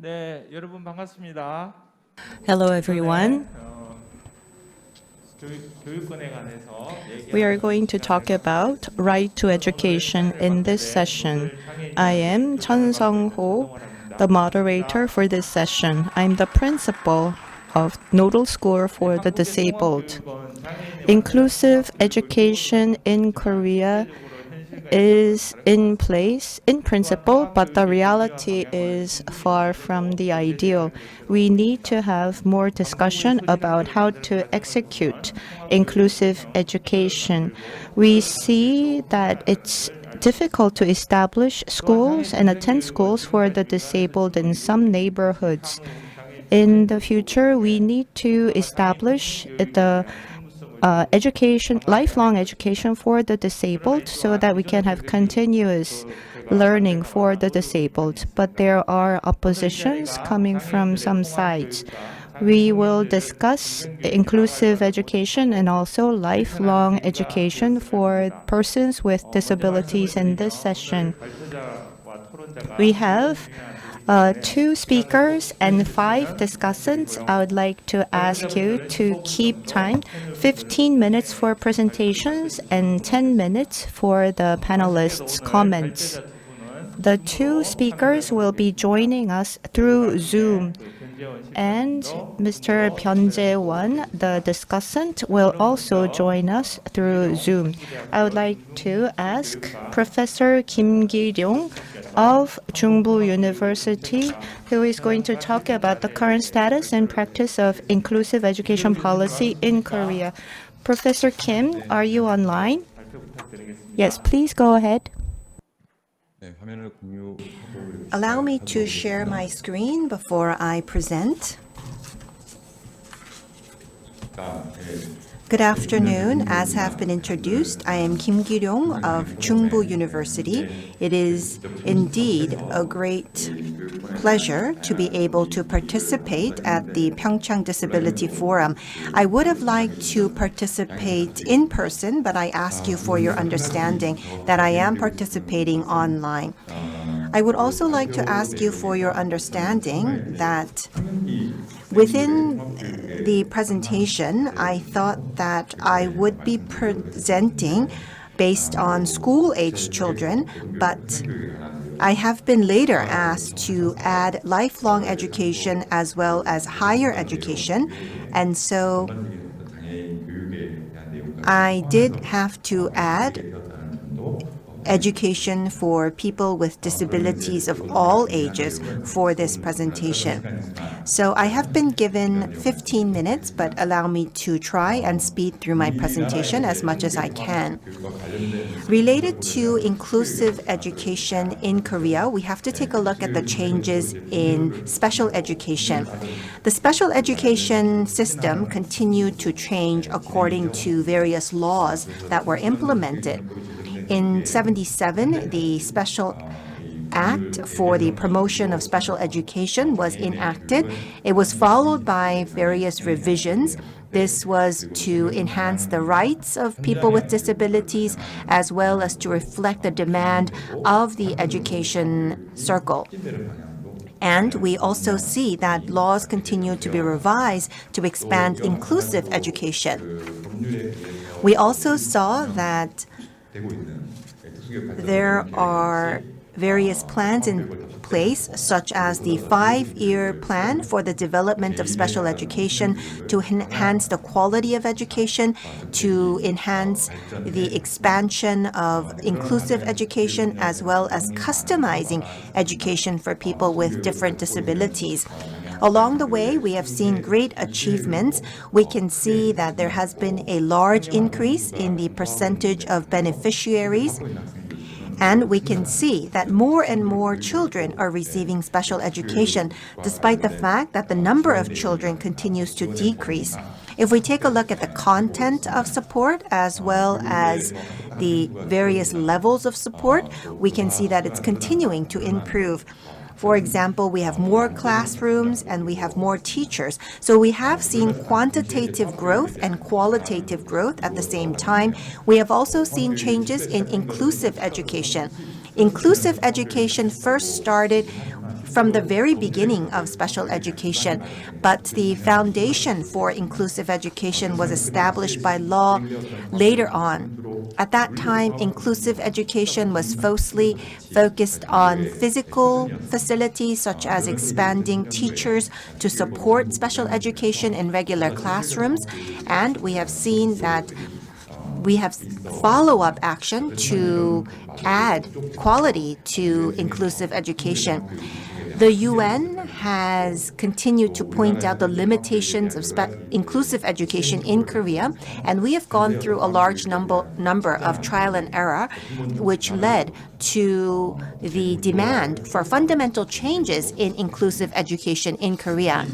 네, 여러분 반갑습니다. Hello, everyone. 교육권에 관해서 We are going to talk about right to education in this session. I am Chun Sung-ho, the moderator for this session. I'm the principal of Nodal School for the Disabled. Inclusive education in Korea is in place in principle, but the reality is far from the ideal. We need to have more discussion about how to execute inclusive education. We see that it's difficult to establish schools and attend schools for the disabled in some neighborhoods. In the future, we need to establish the lifelong education for the disabled so that we can have continuous learning for the disabled. But there are oppositions coming from some sides. We will discuss inclusive education and also lifelong education for persons with disabilities in this session. We have 2 speakers and 5 discussants. I would like to ask you to keep time, 15 minutes for presentations and 10 minutes for the panelists' comments. The 2 speakers will be joining us through Zoom, and Mr. PyeongChang, the discussant, will also join us through Zoom. I would like to ask Professor Kim Ki-ryong of Chungbu University, who is going to talk about the current status and practice of inclusive education policy in Korea. Professor Kim, are you online? Yes, please go ahead. Allow me to share my screen before I present. Good afternoon. As have been introduced, I am Kim Ki-ryong of Chungbu University. It is indeed a great pleasure to be able to participate at the PyeongChang Disability Forum. I would have liked to participate in person, but I ask you for your understanding that I am participating online. I would also like to ask you for your understanding that within the presentation, I thought that I would be presenting based on school-age children, but I have been later asked to add lifelong education as well as higher education, and so I did have to add education for people with disabilities of all ages for this presentation. So I have been given 15 minutes, but allow me to try and speed through my presentation as much as I can. Related to inclusive education in Korea, we have to take a look at the changes in special education. The special education system continued to change according to various laws that were implemented. In 1977, the Special Act for the Promotion of Special Education was enacted. It was followed by various revisions. This was to enhance the rights of people with disabilities as well as to reflect the demand of the education circle. And we also see that laws continue to be revised to expand inclusive education. We also saw that there are various plans in place, such as the 5-year plan for the development of special education to enhance the quality of education, to enhance the expansion of inclusive education, as well as customizing education for people with different disabilities. Along the way, we have seen great achievements. We can see that there has been a large increase in the percentage of beneficiaries, and we can see that more and more children are receiving special education, despite the fact that the number of children continues to decrease. If we take a look at the content of support as well as the various levels of support, we can see that it's continuing to improve. For example, we have more classrooms and we have more teachers. So we have seen quantitative growth and qualitative growth at the same time. We have also seen changes in inclusive education. Inclusive education first started from the very beginning of special education, but the foundation for inclusive education was established by law later on. At that time, inclusive education was mostly focused on physical facilities, such as expanding teachers to support special education in regular classrooms, and we have seen that we have follow-up action to add quality to inclusive education. The UN has continued to point out the limitations of inclusive education in Korea, and we have gone through a large number of trial and error, which led to the demand for fundamental changes in inclusive education in Korea.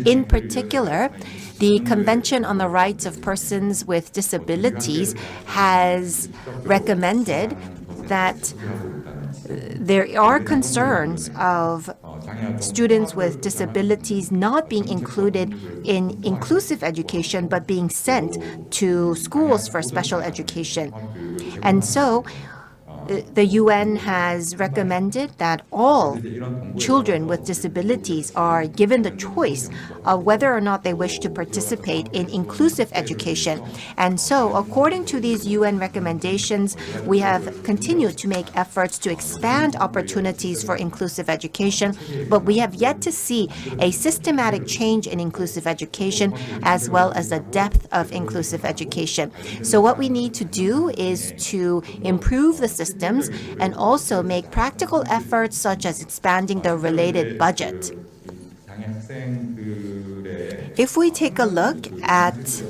In particular, the Convention on the Rights of Persons with Disabilities has recommended that there are concerns of students with disabilities not being included in inclusive education but being sent to schools for special education. And so the UN has recommended that all children with disabilities are given the choice of whether or not they wish to participate in inclusive education. And so, according to these UN recommendations, we have continued to make efforts to expand opportunities for inclusive education, but we have yet to see a systematic change in inclusive education as well as the depth of inclusive education. So what we need to do is to improve the systems and also make practical efforts such as expanding the related budget. If we take a look at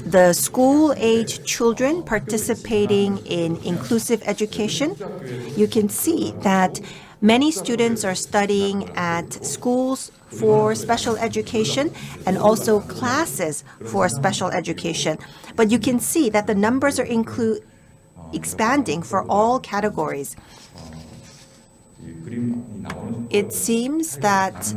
the school-age children participating in inclusive education, you can see that many students are studying at schools for special education and also classes for special education. But you can see that the numbers are expanding for all categories. It seems that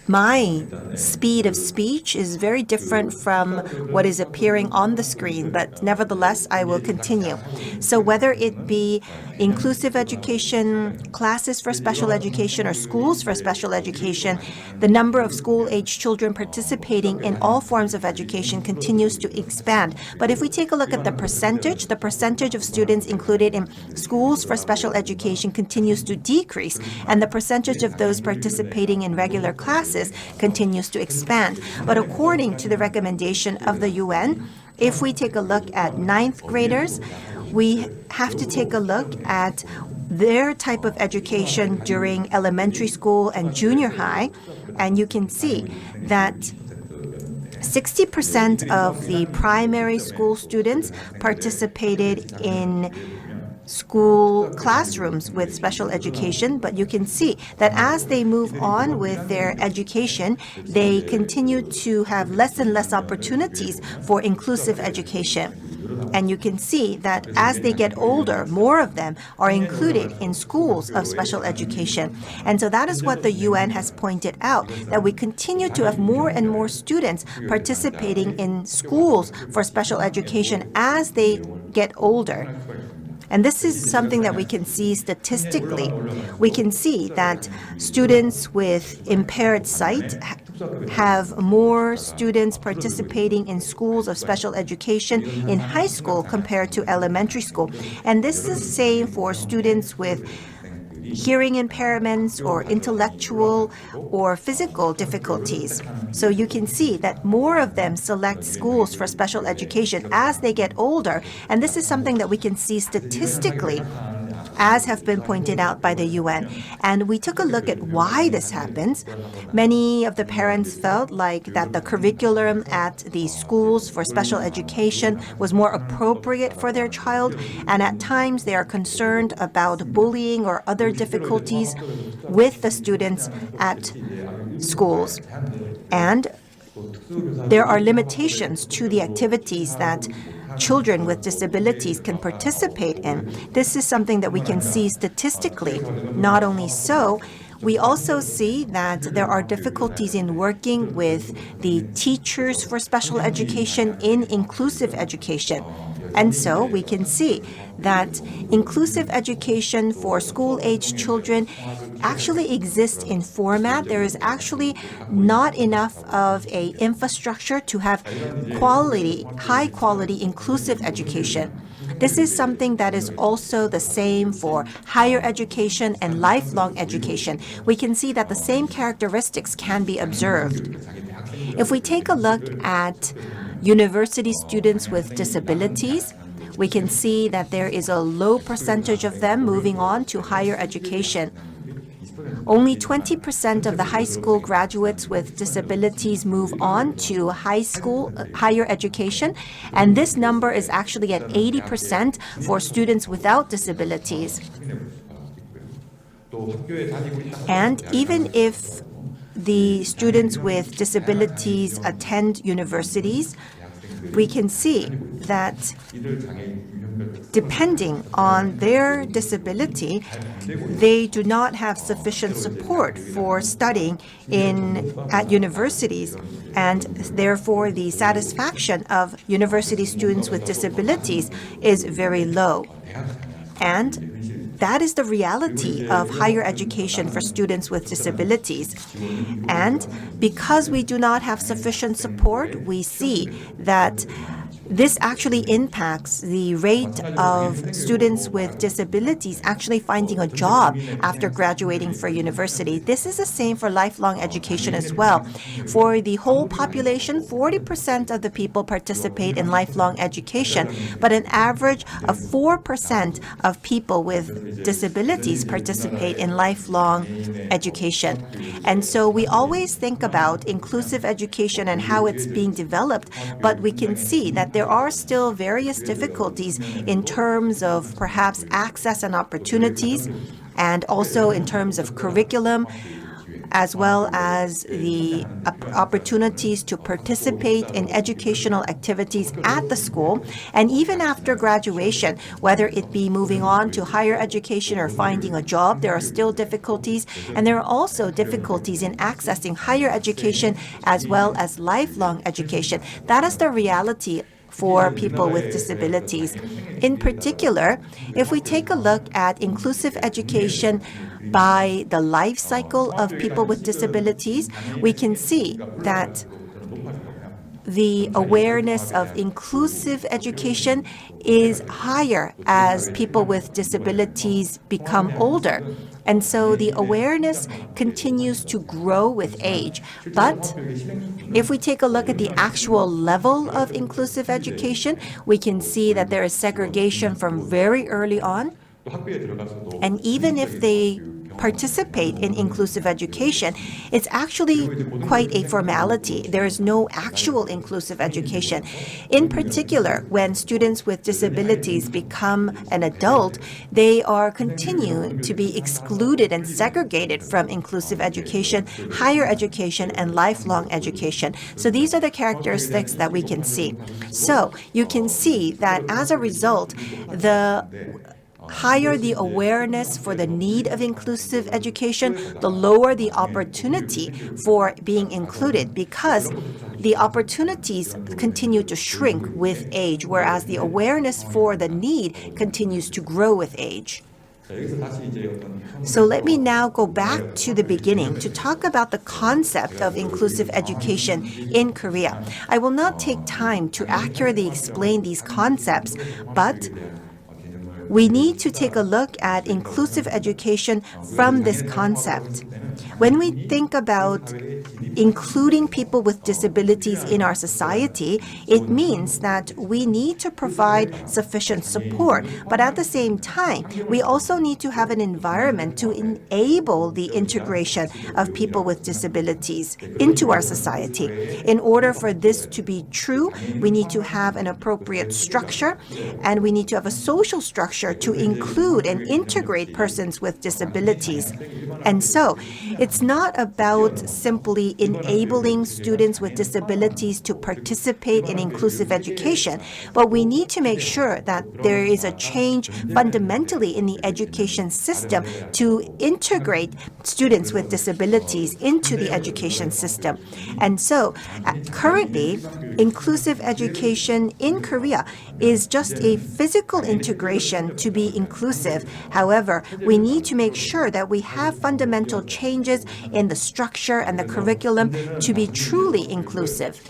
my speed of speech is very different from what is appearing on the screen, but nevertheless, I will continue. So whether it be inclusive education, classes for special education, or schools for special education, the number of school-age children participating in all forms of education continues to expand. But if we take a look at the percentage of students included in schools for special education continues to decrease, and the percentage of those participating in regular classes continues to expand. But according to the recommendation of the UN, if we take a look at ninth graders, we have to take a look at their type of education during elementary school and junior high, and you can see that 60% of the primary school students participated in school classrooms with special education, but you can see that as they move on with their education, they continue to have less and less opportunities for inclusive education. And you can see that as they get older, more of them are included in schools of special education. And so that is what the UN has pointed out, that we continue to have more and more students participating in schools for special education as they get older. And this is something that we can see statistically. We can see that students with impaired sight have more students participating in schools of special education in high school compared to elementary school. And this is the same for students with hearing impairments or intellectual or physical difficulties. So you can see that more of them select schools for special education as they get older, and this is something that we can see statistically, as have been pointed out by the UN. And we took a look at why this happens. Many of the parents felt like that the curriculum at the schools for special education was more appropriate for their child, and at times they are concerned about bullying or other difficulties with the students at schools. And there are limitations to the activities that children with disabilities can participate in. This is something that we can see statistically. Not only so, We also see that there are difficulties in working with the teachers for special education in inclusive education. And so we can see that inclusive education for school-age children actually exists in format. There is actually not enough of a infrastructure to have high quality inclusive education. This is something that is also the same for higher education and lifelong education. We can see that the same characteristics can be observed. If we take a look at university students with disabilities, we can see that there is a low percentage of them moving on to higher education. Only 20% of the high school graduates with disabilities move on to higher education, and this number is actually at 80% for students without disabilities. And even if the students with disabilities attend universities, we can see that depending on their disability, they do not have sufficient support for studying at universities, and therefore the satisfaction of university students with disabilities is very low. And that is the reality of higher education for students with disabilities. And because we do not have sufficient support, we see that this actually impacts the rate of students with disabilities actually finding a job after graduating from university. This is the same for lifelong education as well. For the whole population, 40% of the people participate in lifelong education, but an average of 4% of people with disabilities participate in lifelong education. And so we always think about inclusive education and how it's being developed, but we can see that there are still various difficulties in terms of perhaps access and opportunities, and also in terms of curriculum, as well as the opportunities to participate in educational activities at the school. And even after graduation, whether it be moving on to higher education or finding a job, there are still difficulties. And there are also difficulties in accessing higher education as well as lifelong education. That is the reality for people with disabilities. In particular, if we take a look at inclusive education by the life cycle of people with disabilities, we can see that the awareness of inclusive education is higher as people with disabilities become older. And so the awareness continues to grow with age. But if we take a look at the actual level of inclusive education, we can see that there is segregation from very early on. And even if they participate in inclusive education, it's actually quite a formality. There is no actual inclusive education. In particular, when students with disabilities become an adult, they are continuing to be excluded and segregated from inclusive education, higher education, and lifelong education. So these are the characteristics that we can see. So you can see that as a result, the higher the awareness for the need of inclusive education, the lower the opportunity for being included, because the opportunities continue to shrink with age, whereas the awareness for the need continues to grow with age. So let me now go back to the beginning to talk about the concept of inclusive education in Korea. I will not take time to accurately explain these concepts, but we need to take a look at inclusive education from this concept. When we think about including people with disabilities in our society, it means that we need to provide sufficient support. But at the same time, we also need to have an environment to enable the integration of people with disabilities into our society. In order for this to be true, we need to have an appropriate structure, and we need to have a social structure to include and integrate persons with disabilities. And so, it's not about simply actually enabling students with disabilities to participate in inclusive education, but we need to make sure that there is a change fundamentally in the education system to integrate students with disabilities into the education system. And so, currently, inclusive education in Korea is just a physical integration to be inclusive. However, we need to make sure that we have fundamental changes in the structure and the curriculum to be truly inclusive.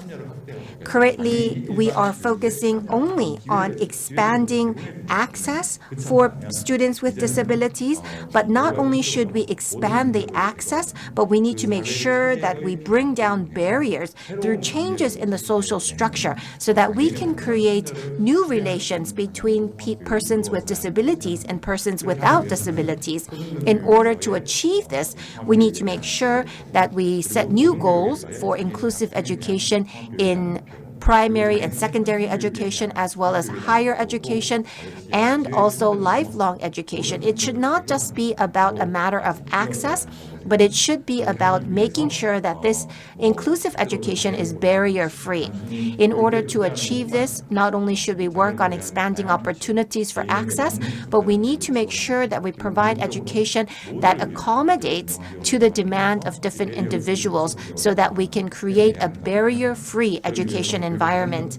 Currently, we are focusing only on expanding access for students with disabilities, but not only should we expand the access, but we need to make sure that we bring down barriers through changes in the social structure so that we can create new relations between persons with disabilities and persons without disabilities. In order to achieve this, we need to make sure that we set new goals for inclusive education in primary and secondary education, as well as higher education and also lifelong education. It should not just be about a matter of access, but it should be about making sure that this inclusive education is barrier-free. In order to achieve this, not only should we work on expanding opportunities for access, but we need to make sure that we provide education that accommodates to the demand of different individuals so that we can create a barrier-free education environment.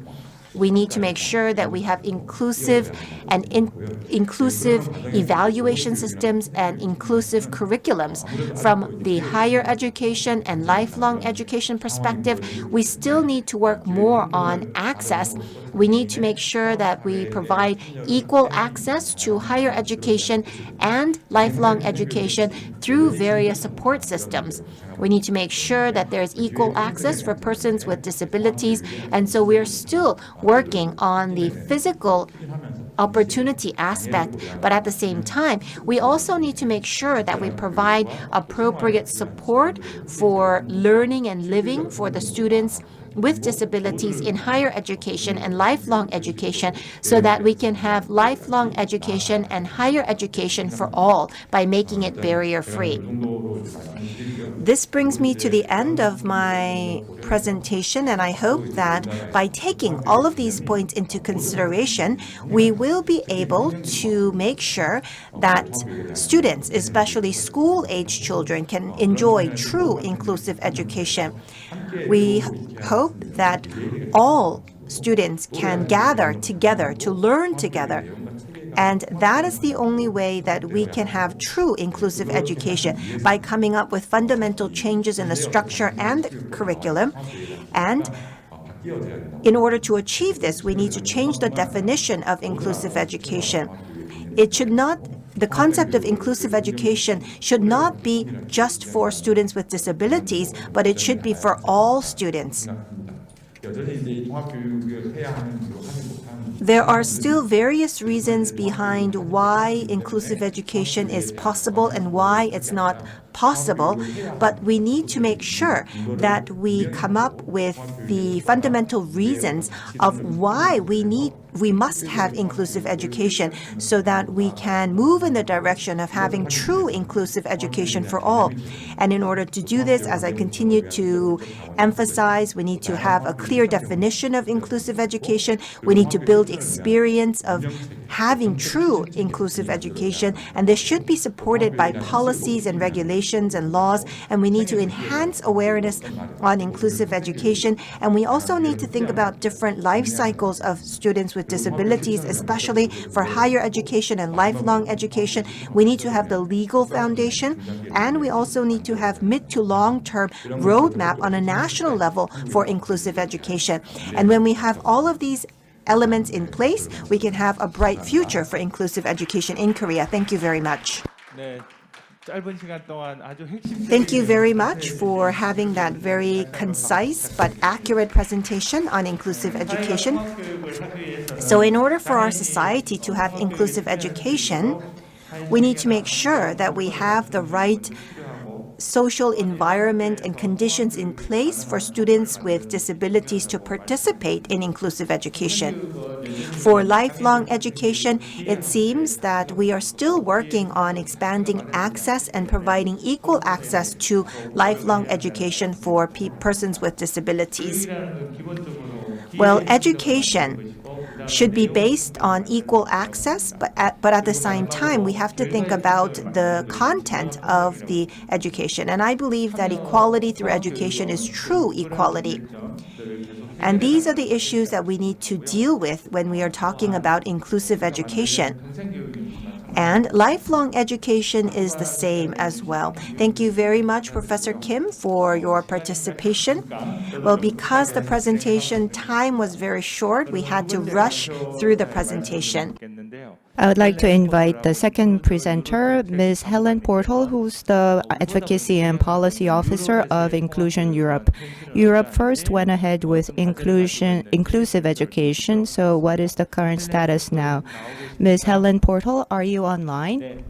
We need to make sure that we have inclusive evaluation systems and inclusive curriculums. From the higher education and lifelong education perspective, we still need to work more on access. We need to make sure that we provide equal access to higher education and lifelong education through various support systems. We need to make sure that there is equal access for persons with disabilities, and so we are still working on the physical opportunity aspect, but at the same time, we also need to make sure that we provide appropriate support for learning and living for the students with disabilities in higher education and lifelong education so that we can have lifelong education and higher education for all by making it barrier-free. This brings me to the end of my presentation, and I hope that by taking all of these points into consideration, we will be able to make sure that students, especially school-age children, can enjoy true inclusive education. We hope that all students can gather together to learn together. And that is the only way that we can have true inclusive education, by coming up with fundamental changes in the structure and the curriculum. And in order to achieve this, we need to change the definition of inclusive education. The concept of inclusive education should not be just for students with disabilities, but it should be for all students. There are still various reasons behind why inclusive education is possible and why it's not possible, but we need to make sure that we come up with the fundamental reasons of why we must have inclusive education so that we can move in the direction of having true inclusive education for all. And in order to do this, as I continue to emphasize, we need to have a clear definition of inclusive education. We need to build experience of having true inclusive education, and this should be supported by policies and regulations and laws, and we need to enhance awareness on inclusive education. And we also need to think about different life cycles of students with disabilities, especially for higher education and lifelong education. We need to have the legal foundation, and we also need to have mid to long-term roadmap on a national level for inclusive education. And when we have all of these elements in place, we can have a bright future for inclusive education in Korea. Thank you very much. Thank you very much for having that very concise but accurate presentation on inclusive education. So in order for our society to have inclusive education, we need to make sure that we have the right social environment and conditions in place for students with disabilities to participate in inclusive education. For lifelong education, it seems that we are still working on expanding access and providing equal access to lifelong education for persons with disabilities. Well, education should be based on equal access, but at the same time, we have to think about the content of the education. And I believe that equality through education is true equality. And these are the issues that we need to deal with when we are talking about inclusive education. And lifelong education is the same as well. Thank you very much, Professor Kim, for your participation. Well, because the presentation time was very short, we had to rush through the presentation. I would like to invite the second presenter, Ms. Helen Portal, who's the Advocacy and Policy Officer of Inclusion Europe. Europe first went ahead with inclusive education, so what is the current status now? Ms. Helen Portal, are you online?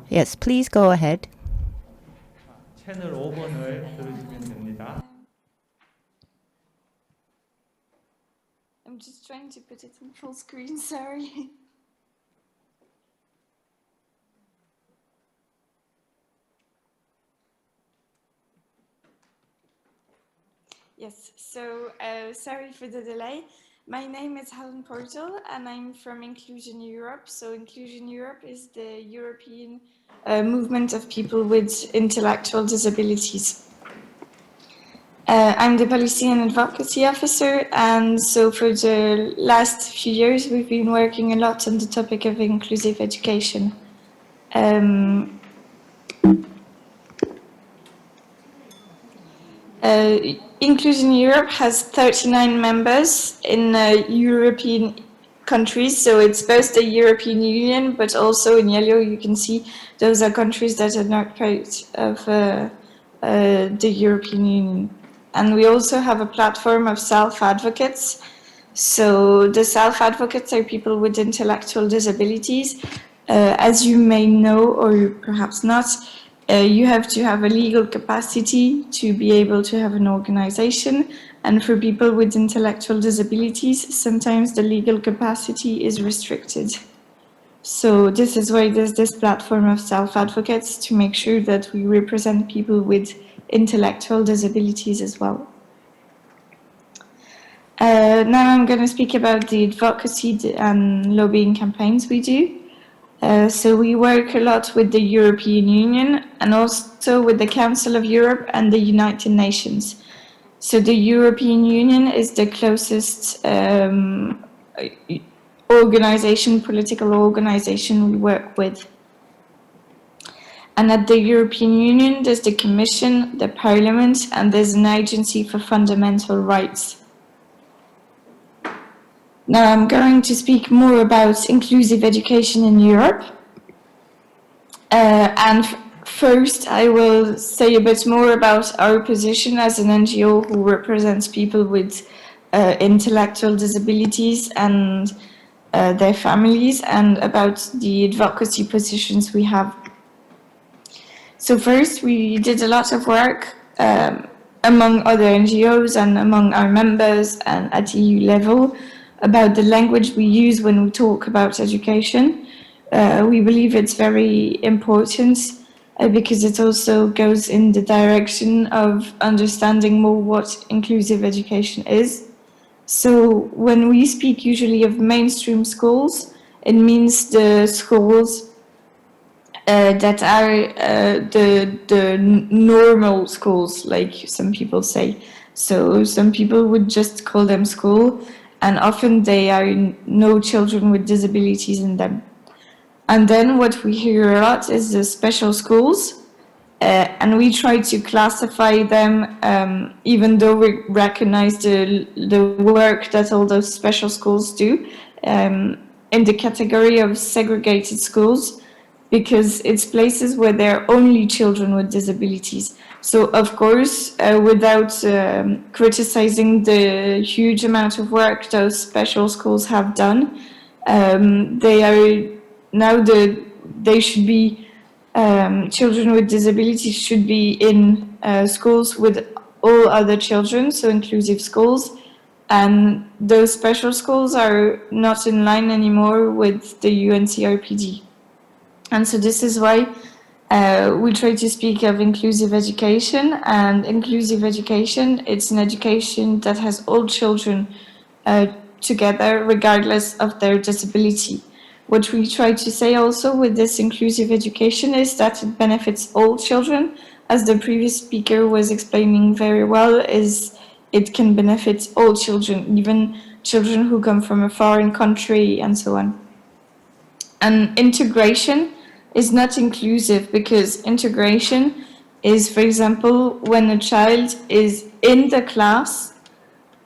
Yes, please go ahead. 채널 5번을 들으시면 됩니다. I'm just trying to put it in full screen, sorry. Yes, so sorry for the delay. My name is Helen Portal and I'm from Inclusion Europe. So Inclusion Europe is the European movement of people with intellectual disabilities. I'm the Policy and Advocacy Officer, and so for the last few years we've been working a lot on the topic of inclusive education. Inclusion Europe has 39 members in European countries, so it's both the European Union, but also in yellow you can see those are countries that are not part of the European Union. And we also have a platform of self-advocates. So the self-advocates are people with intellectual disabilities. As you may know, or perhaps not, you have to have a legal capacity to be able to have an organization. And for people with intellectual disabilities, sometimes the legal capacity is restricted. So this is why there's this platform of self-advocates to make sure that we represent people with intellectual disabilities as well. Now I'm going to speak about the advocacy and lobbying campaigns we do. So we work a lot with the European Union and also with the Council of Europe and the United Nations. So the European Union is the closest political organization we work with. And at the European Union, there's the Commission, the Parliament, and there's an Agency for Fundamental Rights. Now I'm going to speak more about inclusive education in Europe. And first, I will say a bit more about our position as an NGO who represents people with intellectual disabilities and their families, and about the advocacy positions we have. So first, we did a lot of work among other NGOs and among our members and at EU level about the language we use when we talk about education. We believe it's very important because it also goes in the direction of understanding more what inclusive education is. So when we speak usually of mainstream schools, it means the schools that are the normal schools, like some people say. So some people would just call them school, and often they are no children with disabilities in them. And then what we hear a lot is the special schools, and we try to classify them, even though we recognize the work that all those special schools do, in the category of segregated schools, because it's places where there are only children with disabilities. So, of course, without criticizing the huge amount of work those special schools have done, they should be children with disabilities should be in schools with all other children, so inclusive schools. And those special schools are not in line anymore with the UNCRPD. And so this is why we try to speak of inclusive education. And inclusive education, it's an education that has all children together, regardless of their disability. What we try to say also with this inclusive education is that it benefits all children. As the previous speaker was explaining very well, is it can benefit all children, even children who come from a foreign country and so on. And integration is not inclusive, because integration is, for example, when a child is in the class,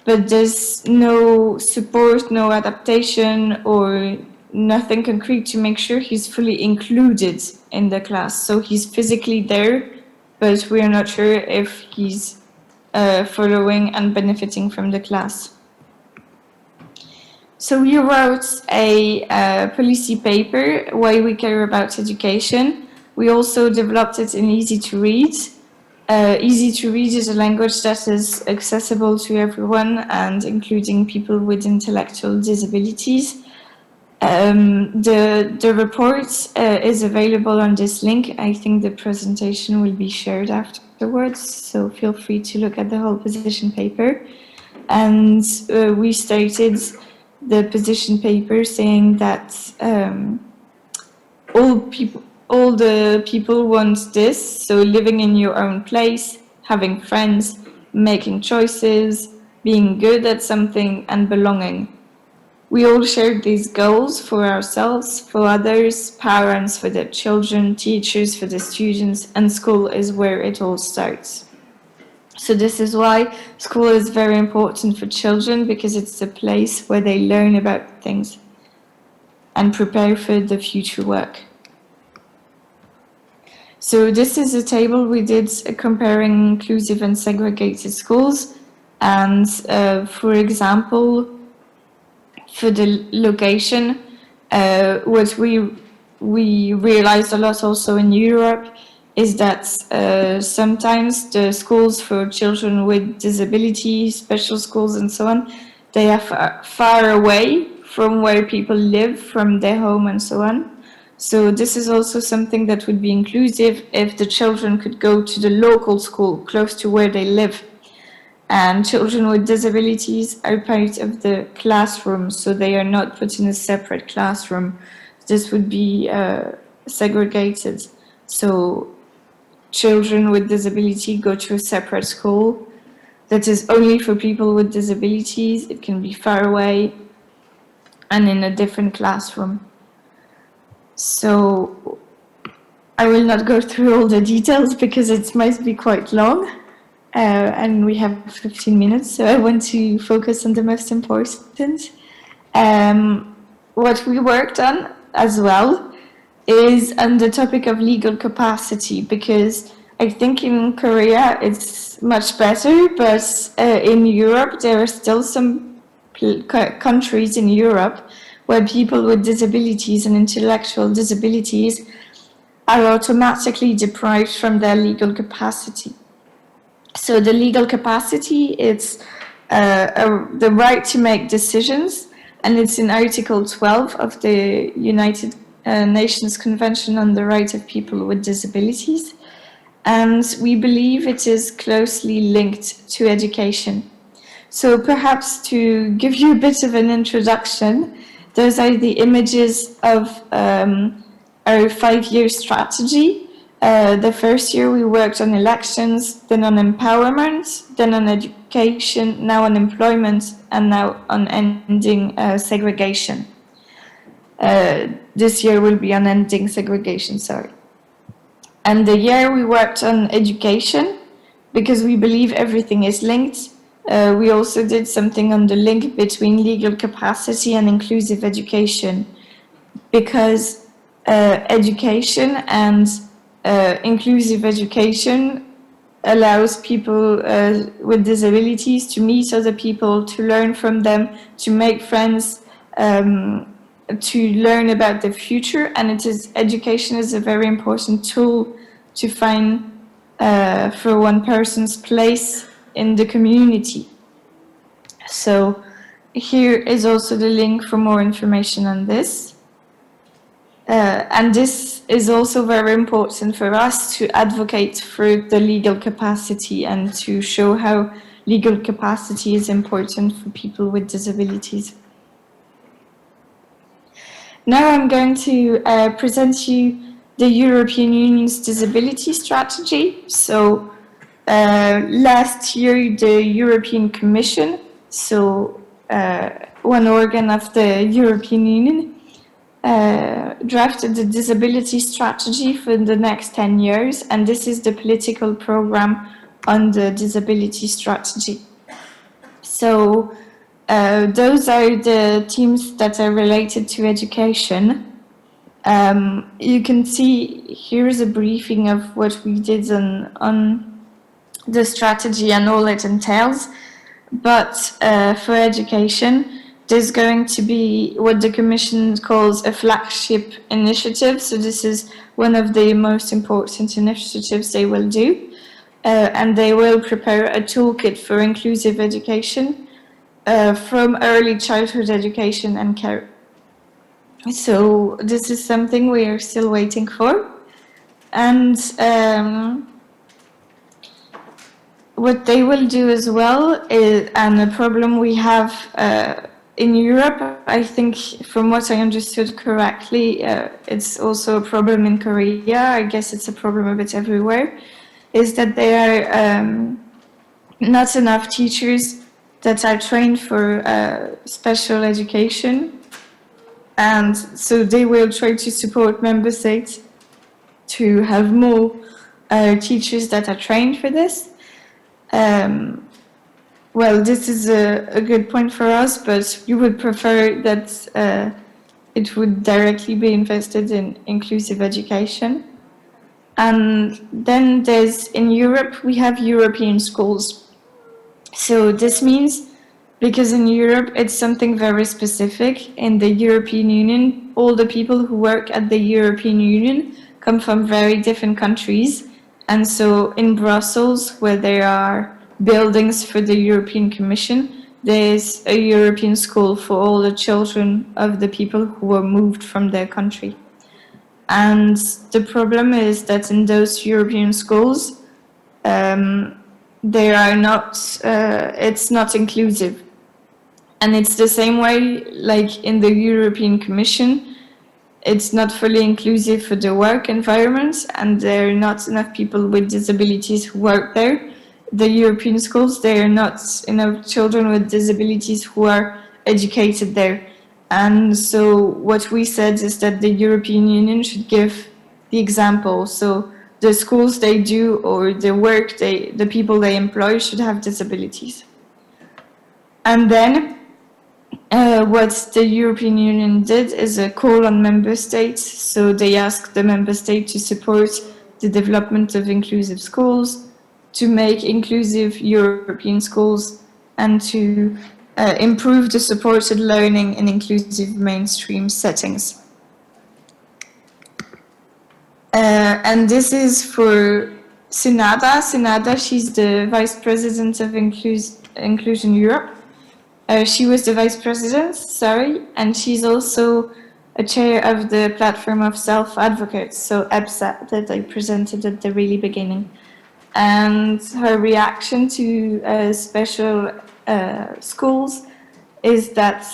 but there's no support, no adaptation, or nothing concrete to make sure he's fully included in the class. So he's physically there, but we are not sure if he's following and benefiting from the class. So we wrote a policy paper, Why We Care About Education. We also developed it in easy to read. Easy to read is a language that is accessible to everyone and including people with intellectual disabilities. The report is available on this link. I think the presentation will be shared afterwards, so feel free to look at the whole position paper. And we stated the position paper saying that all the people want this, so living in your own place, having friends, making choices, being good at something, and belonging. We all shared these goals for ourselves, for others, parents for their children, teachers for the students, and school is where it all starts. So this is why school is very important for children, because it's a place where they learn about things and prepare for the future work. So this is a table we did comparing inclusive and segregated schools. And for example, for the location, what we realized a lot also in Europe is that sometimes the schools for children with disabilities, special schools and so on, they are far away from where people live, from their home and so on. So this is also something that would be inclusive if the children could go to the local school close to where they live. And children with disabilities are part of the classroom, so they are not put in a separate classroom. This would be segregated. So children with disability go to a separate school that is only for people with disabilities. It can be far away and in a different classroom. So I will not go through all the details because it might be quite long. And we have 15 minutes, so I want to focus on the most important. What we worked on as well is on the topic of legal capacity, because I think in Korea it's much better, but in Europe there are still some countries in Europe where people with disabilities and intellectual disabilities are automatically deprived from their legal capacity. So the legal capacity, it's the right to make decisions, and it's in Article 12 of the United Nations Convention on the Rights of People with Disabilities. And we believe it is closely linked to education. So perhaps to give you a bit of an introduction, those are the images of our 5-year strategy. The first year we worked on elections, then on empowerment, then on education, now on employment, and now on ending segregation. This year will be on ending segregation, sorry. And the year we worked on education, because we believe everything is linked. We also did something on the link between legal capacity and inclusive education, because education and inclusive education allows people with disabilities to meet other people, to learn from them, to make friends to learn about the future, and education is a very important tool to find for one person's place in the community. So here is also the link for more information on this. And this is also very important for us to advocate for the legal capacity and to show how legal capacity is important for people with disabilities. Now I'm going to present you the European Union's disability strategy. So last year, the European Commission, one organ of the European Union, drafted the disability strategy for the next 10 years, and this is the political program on the disability strategy. So those are the themes that are related to education. You can see here's a briefing of what we did on the strategy and all it entails. But for education, there's going to be what the Commission calls a flagship initiative. So this is one of the most important initiatives they will do. And they will prepare a toolkit for inclusive education from early childhood education and care. So this is something we are still waiting for. And what they will do as well is, and a problem we have in Europe, I think from what I understood correctly, it's also a problem in Korea, I guess it's a problem a bit everywhere, is that there are not enough teachers that are trained for special education. And so they will try to support member states to have more teachers that are trained for this. Well, this is a good point for us, but you would prefer that it would directly be invested in inclusive education. And then in Europe, we have European schools. So this means, because in Europe, it's something very specific. In the European Union, all the people who work at the European Union come from very different countries. And so in Brussels, where there are buildings for the European Commission, there's a European school for all the children of the people who were moved from their country. And the problem is that in those European schools, it's not inclusive. And it's the same way, like in the European Commission, it's not fully inclusive for the work environment, and there are not enough people with disabilities who work there. The European schools, there are not enough children with disabilities who are educated there. And so what we said is that the European Union should give the example. So the schools they do, or the work the people they employ should have disabilities. And then what the European Union did is a call on member states. So they asked the member state to support the development of inclusive schools, to make inclusive European schools, and to improve the supported learning in inclusive mainstream settings. And this is for Sinada. Sinada, she's the Vice President of Inclusion Europe. She was the Vice President, and she's also a chair of the Platform of Self-Advocates, so EPSA, that I presented at the really beginning. And her reaction to special schools is that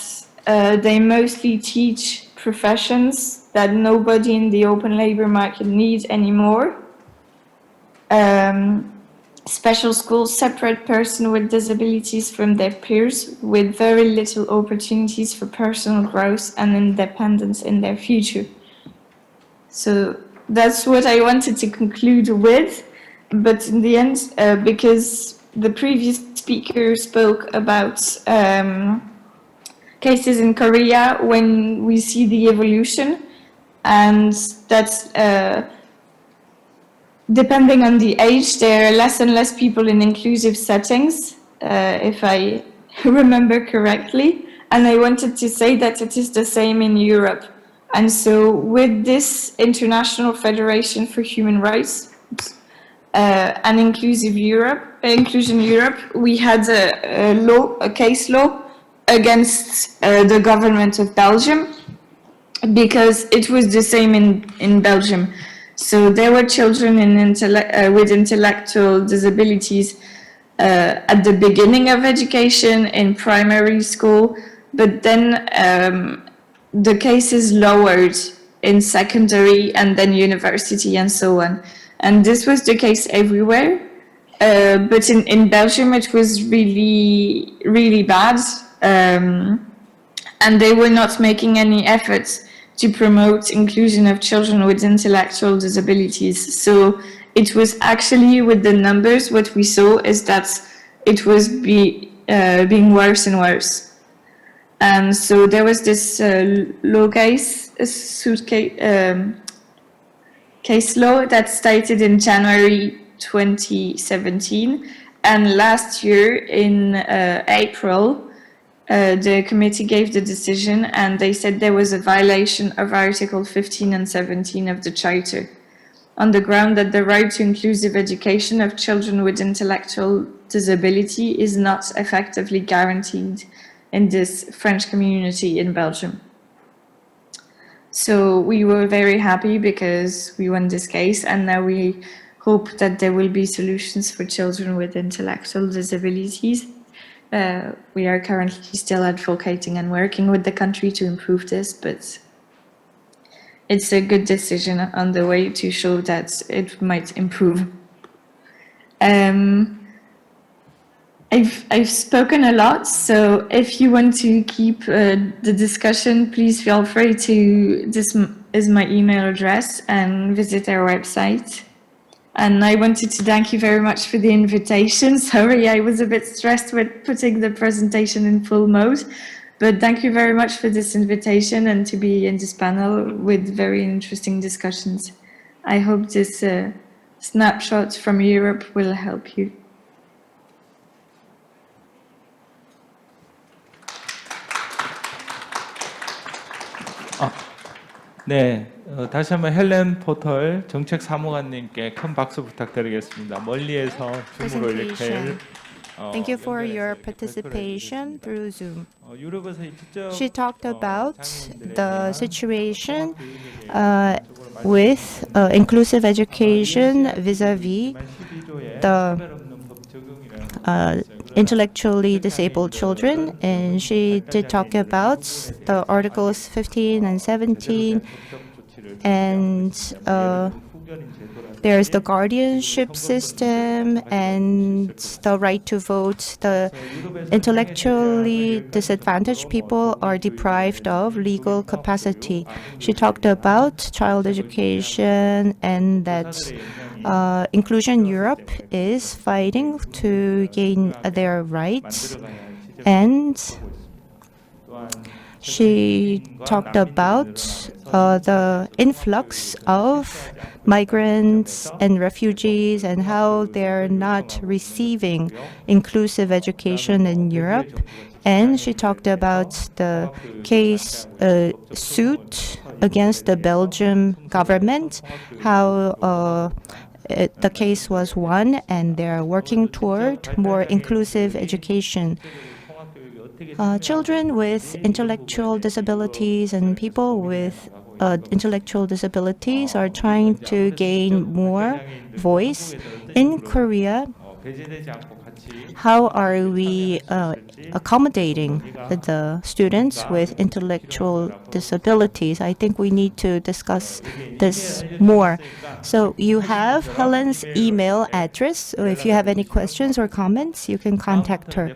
they mostly teach professions that nobody in the open labor market needs anymore. Special schools separate persons with disabilities from their peers, with very little opportunities for personal growth and independence in their future. So that's what I wanted to conclude with. But in the end, because the previous speaker spoke about cases in Korea, when we see the evolution, and that's depending on the age, there are less and less people in inclusive settings, if I remember correctly. And I wanted to say that it is the same in Europe. And so with this International Federation for Human Rights and Inclusion Europe, we had a case law against the government of Belgium, because it was the same in Belgium. So there were children with intellectual disabilities at the beginning of education in primary school, but then the case is lowered in secondary and then university and so on. And this was the case everywhere. But in Belgium, it was really, really bad. And they were not making any efforts to promote inclusion of children with intellectual disabilities. So it was actually, with the numbers, what we saw is that it was being worse and worse. And so there was this case law that started in January 2017. And last year in April, the committee gave the decision, and they said there was a violation of Article 15 and 17 of the Charter, on the ground that the right to inclusive education of children with intellectual disability is not effectively guaranteed in this French community in Belgium. So we were very happy because we won this case, and now we hope that there will be solutions for children with intellectual disabilities. We are currently still advocating and working with the country to improve this, but it's a good decision on the way to show that it might improve. I've spoken a lot, so if you want to keep the discussion, please feel free to, this is my email address, and visit our website. And I wanted to thank you very much for the invitation. Sorry, I was a bit stressed with putting the presentation in full mode, but thank you very much for this invitation and to be in this panel with very interesting discussions. I hope this snapshot from Europe will help you. 네, 다시 한번 헬렌 포털 정책 사무관님께 큰 박수 부탁드리겠습니다. 멀리에서 줌으로 이렇게 Thank you for your participation through Zoom. 유럽에서 직접 She talked about the situation with inclusive education vis-a-vis the intellectually disabled children, and she did talk about the Articles 15 and 17, and there's the guardianship system and the right to vote. The intellectually disadvantaged people are deprived of legal capacity. She talked about child education and that Inclusion Europe is fighting to gain their rights, and she talked about the influx of migrants and refugees and how they're not receiving inclusive education in Europe. And she talked about the case suit against the Belgian government, how the case was won, and they're working toward more inclusive education. Children with intellectual disabilities and people with intellectual disabilities are trying to gain more voice. In Korea, how are we accommodating the students with intellectual disabilities? I think we need to discuss this more. So you have Helen's email address. So if you have any questions or comments, you can contact her.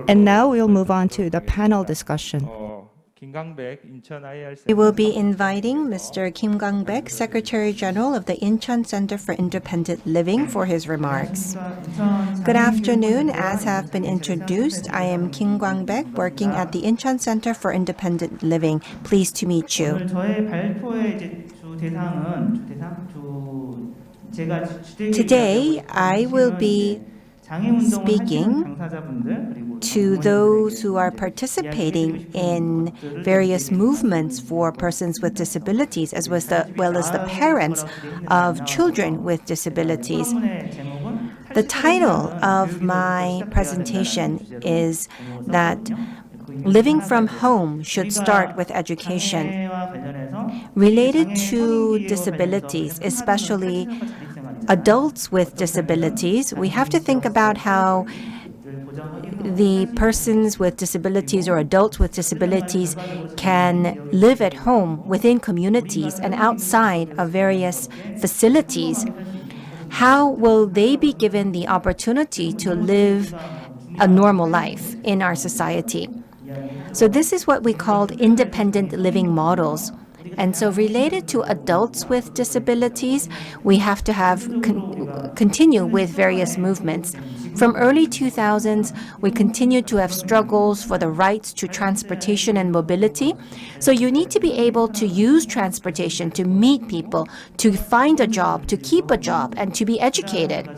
And now we'll move on to the panel discussion. We will be inviting Mr. Kim Gangbek, Secretary General of the Incheon Center for Independent Living, for his remarks. Good afternoon. As have been introduced, I am Kim Gangbek, working at the Incheon Center for Independent Living. Pleased to meet you. Today, I will be speaking to those who are participating in various movements for persons with disabilities, as well as the parents of children with disabilities. The title of my presentation is that living from home should start with education. Related to disabilities, especially adults with disabilities, we have to think about how the persons with disabilities or adults with disabilities can live at home within communities and outside of various facilities. How will they be given the opportunity to live a normal life in our society? So this is what we called independent living models. And so related to adults with disabilities, we have to continue with various movements. From early 2000s, we continue to have struggles for the rights to transportation and mobility. So you need to be able to use transportation to meet people, to find a job, to keep a job, and to be educated.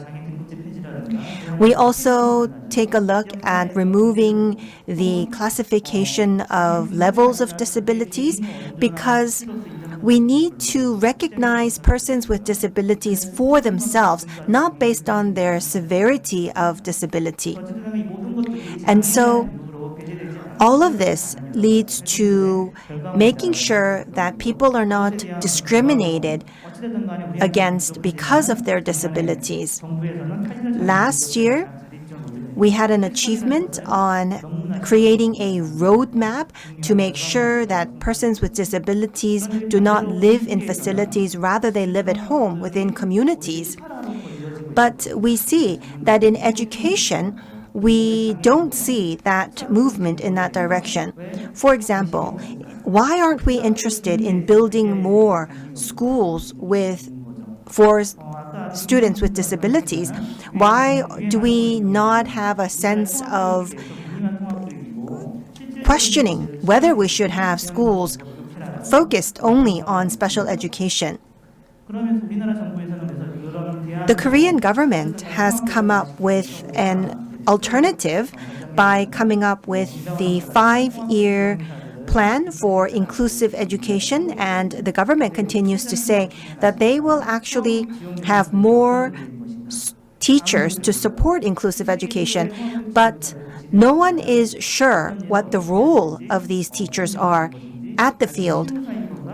We also take a look at removing the classification of levels of disabilities because we need to recognize persons with disabilities for themselves, not based on their severity of disability. And so all of this leads to making sure that people are not discriminated against because of their disabilities. Last year, we had an achievement on creating a roadmap to make sure that persons with disabilities do not live in facilities, rather they live at home within communities. But we see that in education, we don't see that movement in that direction. For example, why aren't we interested in building more schools for students with disabilities? Why do we not have a sense of questioning whether we should have schools focused only on special education? The Korean government has come up with an alternative by coming up with the 5-year plan for inclusive education, and the government continues to say that they will actually have more teachers to support inclusive education, but no one is sure what the role of these teachers are at the field.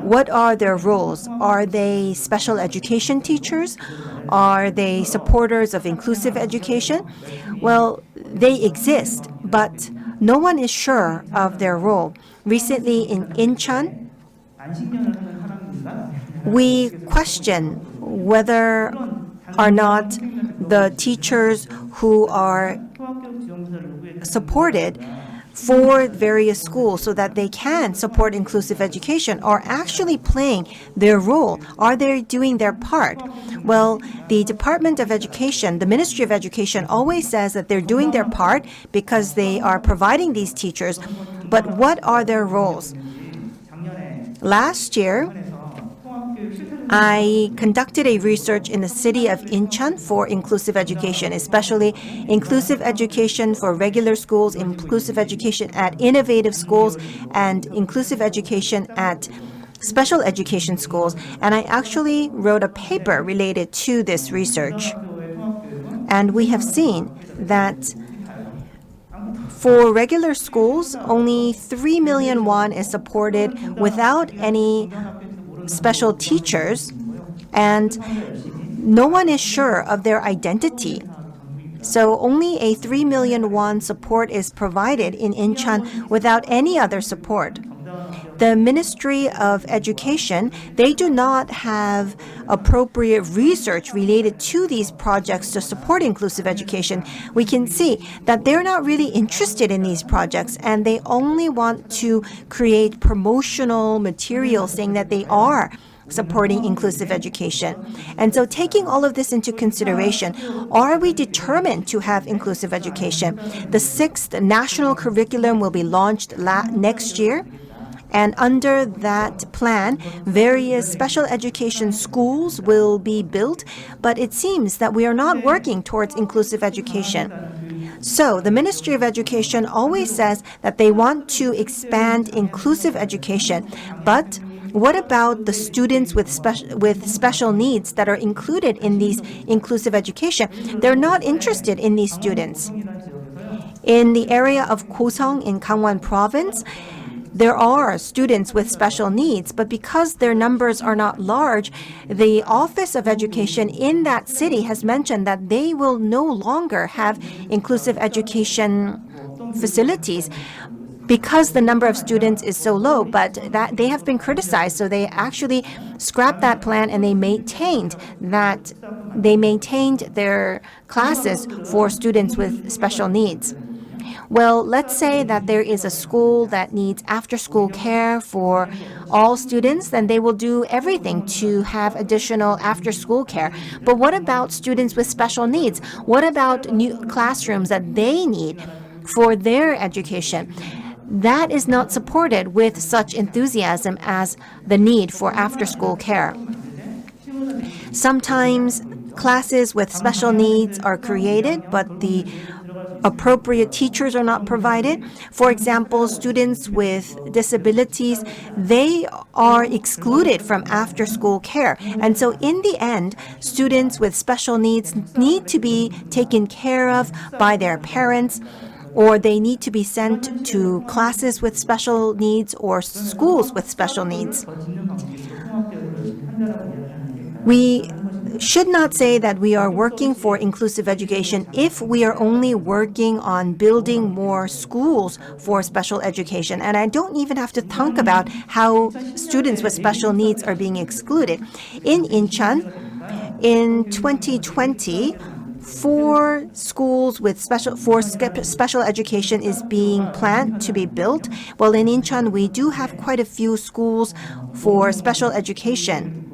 What are their roles? Are they special education teachers? Are they supporters of inclusive education? Well, they exist, but no one is sure of their role. Recently in Incheon, we question whether or not the teachers who are supported for various schools so that they can support inclusive education are actually playing their role. Are they doing their part? Well, the Department of Education, the Ministry of Education always says that they're doing their part because they are providing these teachers. But what are their roles? Last year, I conducted a research in the city of Incheon for inclusive education, especially inclusive education for regular schools, inclusive education at innovative schools, and inclusive education at special education schools. And I actually wrote a paper related to this research. And we have seen that for regular schools, only 3 million won is supported without any special teachers, and no one is sure of their identity. So only a 3 million won support is provided in Incheon without any other support. The Ministry of Education, they do not have appropriate research related to these projects to support inclusive education. We can see that they're not really interested in these projects, and they only want to create promotional material saying that they are supporting inclusive education. And so taking all of this into consideration, are we determined to have inclusive education? The 6th national curriculum will be launched next year. And under that plan, various special education schools will be built, but it seems that we are not working towards inclusive education. So the Ministry of Education always says that they want to expand inclusive education, but what about the students with special needs that are included in these inclusive education? They're not interested in these students. In the area of Gosong in Gangwon Province, there are students with special needs, but because their numbers are not large, the Office of Education in that city has mentioned that they will no longer have inclusive education facilities because the number of students is so low, but that they have been criticized, so they actually scrapped that plan and they maintained their classes for students with special needs. Well, let's say that there is a school that needs after-school care for all students, then they will do everything to have additional after-school care. But what about students with special needs? What about new classrooms that they need for their education? That is not supported with such enthusiasm as the need for after-school care. Sometimes classes with special needs are created, but the appropriate teachers are not provided. For example, students with disabilities, they are excluded from after-school care. And so in the end, students with special needs need to be taken care of by their parents, or they need to be sent to classes with special needs or schools with special needs. We should not say that we are working for inclusive education if we are only working on building more schools for special education. And I don't even have to talk about how students with special needs are being excluded. In Incheon, in 2020, 4 schools with special education is being planned to be built. Well, in Incheon, we do have quite a few schools for special education.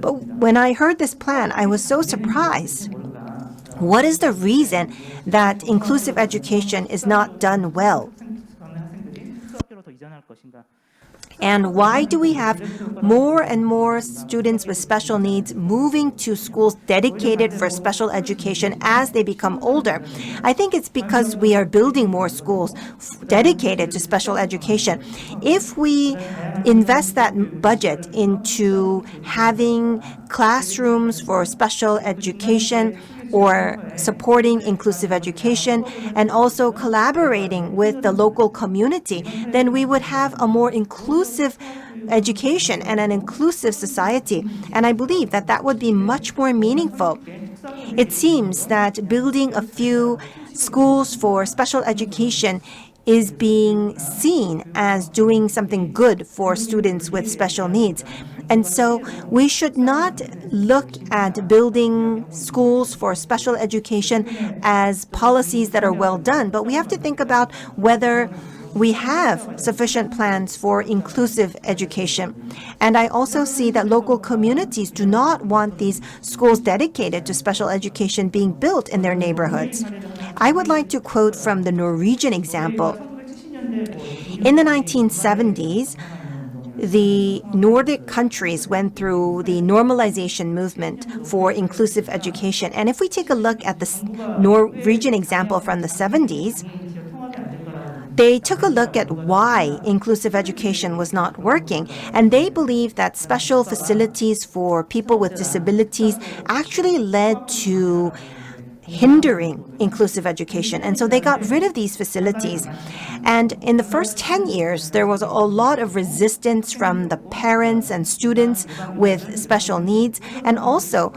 But when I heard this plan, I was so surprised. What is the reason that inclusive education is not done well? And why do we have more and more students with special needs moving to schools dedicated for special education as they become older? I think it's because we are building more schools dedicated to special education. If we invest that budget into having classrooms for special education, or supporting inclusive education, and also collaborating with the local community, then we would have a more inclusive education and an inclusive society. And I believe that that would be much more meaningful. It seems that building a few schools for special education is being seen as doing something good for students with special needs. And so we should not look at building schools for special education as policies that are well done, but we have to think about whether we have sufficient plans for inclusive education. And I also see that local communities do not want these schools dedicated to special education being built in their neighborhoods. I would like to quote from the Norwegian example. In the 1970s, the Nordic countries went through the normalization movement for inclusive education. And if we take a look at the Norwegian example from the 70s, they took a look at why inclusive education was not working, and they believed that special facilities for people with disabilities actually led to hindering inclusive education. And so they got rid of these facilities. And in the first 10 years, there was a lot of resistance from the parents and students with special needs, and also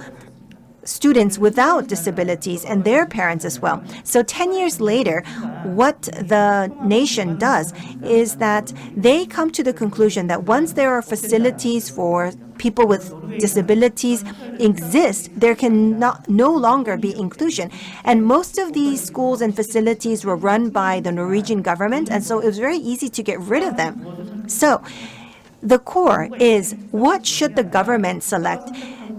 students without disabilities and their parents as well. So 10 years later, what the nation does is that they come to the conclusion that once there are facilities for people with disabilities exist, there can no longer be inclusion. And most of these schools and facilities were run by the Norwegian government, and so it was very easy to get rid of them. So the core is, what should the government select?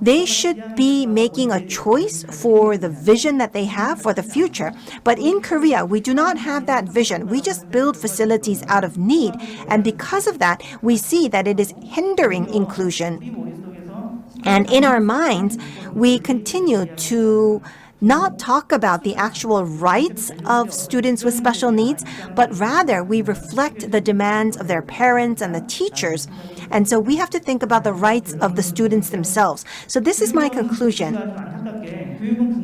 They should be making a choice for the vision that they have for the future. But in Korea, we do not have that vision. We just build facilities out of need. And because of that, we see that it is hindering inclusion. And in our minds, we continue to not talk about the actual rights of students with special needs, but rather we reflect the demands of their parents and the teachers. And so we have to think about the rights of the students themselves. So this is my conclusion.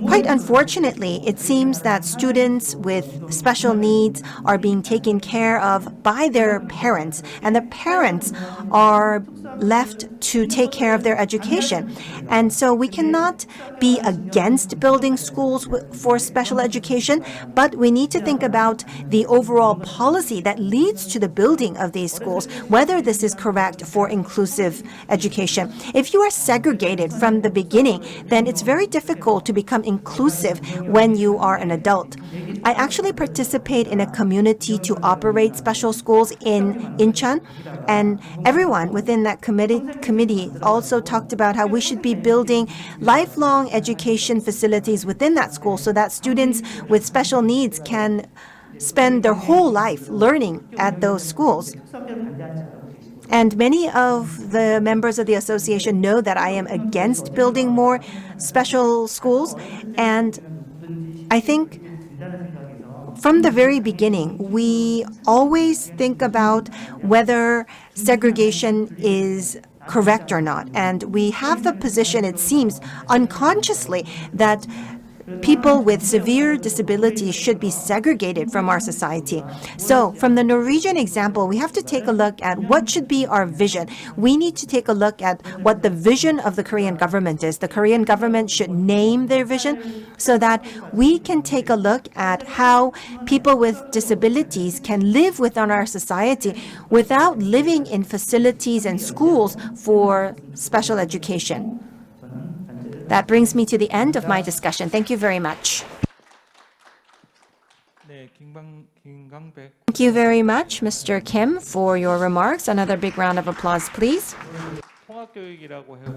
Quite unfortunately, it seems that students with special needs are being taken care of by their parents, and the parents are left to take care of their education. And so we cannot be against building schools for special education, but we need to think about the overall policy that leads to the building of these schools, whether this is correct for inclusive education. If you are segregated from the beginning, then it's very difficult to become inclusive when you are an adult. I actually participate in a community to operate special schools in Incheon, and everyone within that committee also talked about how we should be building lifelong education facilities within that school so that students with special needs can spend their whole life learning at those schools. And many of the members of the association know that I am against building more special schools. And I think from the very beginning, we always think about whether segregation is correct or not. And we have the position, it seems, unconsciously, that people with severe disabilities should be segregated from our society. So from the Norwegian example, we have to take a look at what should be our vision. We need to take a look at what the vision of the Korean government is. The Korean government should name their vision so that we can take a look at how people with disabilities can live within our society without living in facilities and schools for special education. That brings me to the end of my discussion. Thank you very much. Thank you very much, Mr. Kim, for your remarks. Another big round of applause, please.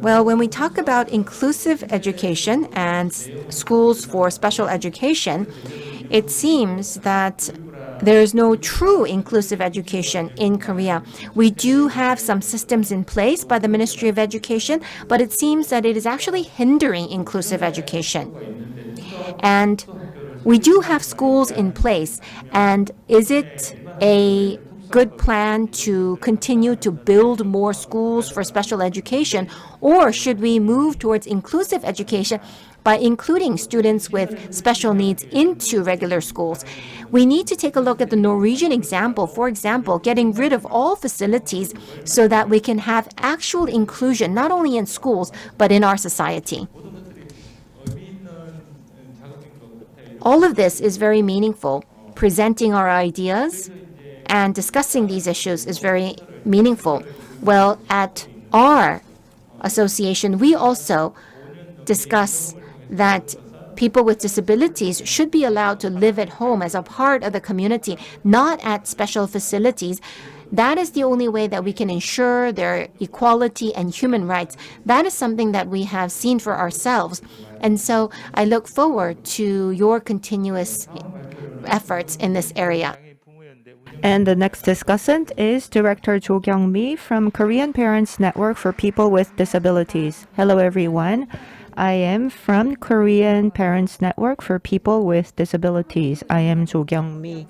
Well, when we talk about inclusive education and schools for special education, it seems that there is no true inclusive education in Korea. We do have some systems in place by the Ministry of Education, but it seems that it is actually hindering inclusive education. And we do have schools in place, and is it a good plan to continue to build more schools for special education, or should we move towards inclusive education by including students with special needs into regular schools? We need to take a look at the Norwegian example, for example, getting rid of all facilities so that we can have actual inclusion, not only in schools, but in our society. All of this is very meaningful. Presenting our ideas and discussing these issues is very meaningful. Well, at our association, we also discuss that people with disabilities should be allowed to live at home as a part of the community, not at special facilities. That is the only way that we can ensure their equality and human rights. That is something that we have seen for ourselves. And so I look forward to your continuous efforts in this area. And the next discussant is Director Jo Kyung-mi from Korean Parents Network for People with Disabilities. Hello, everyone. I am from Korean Parents Network for People with Disabilities. I am Jo Kyung-mi.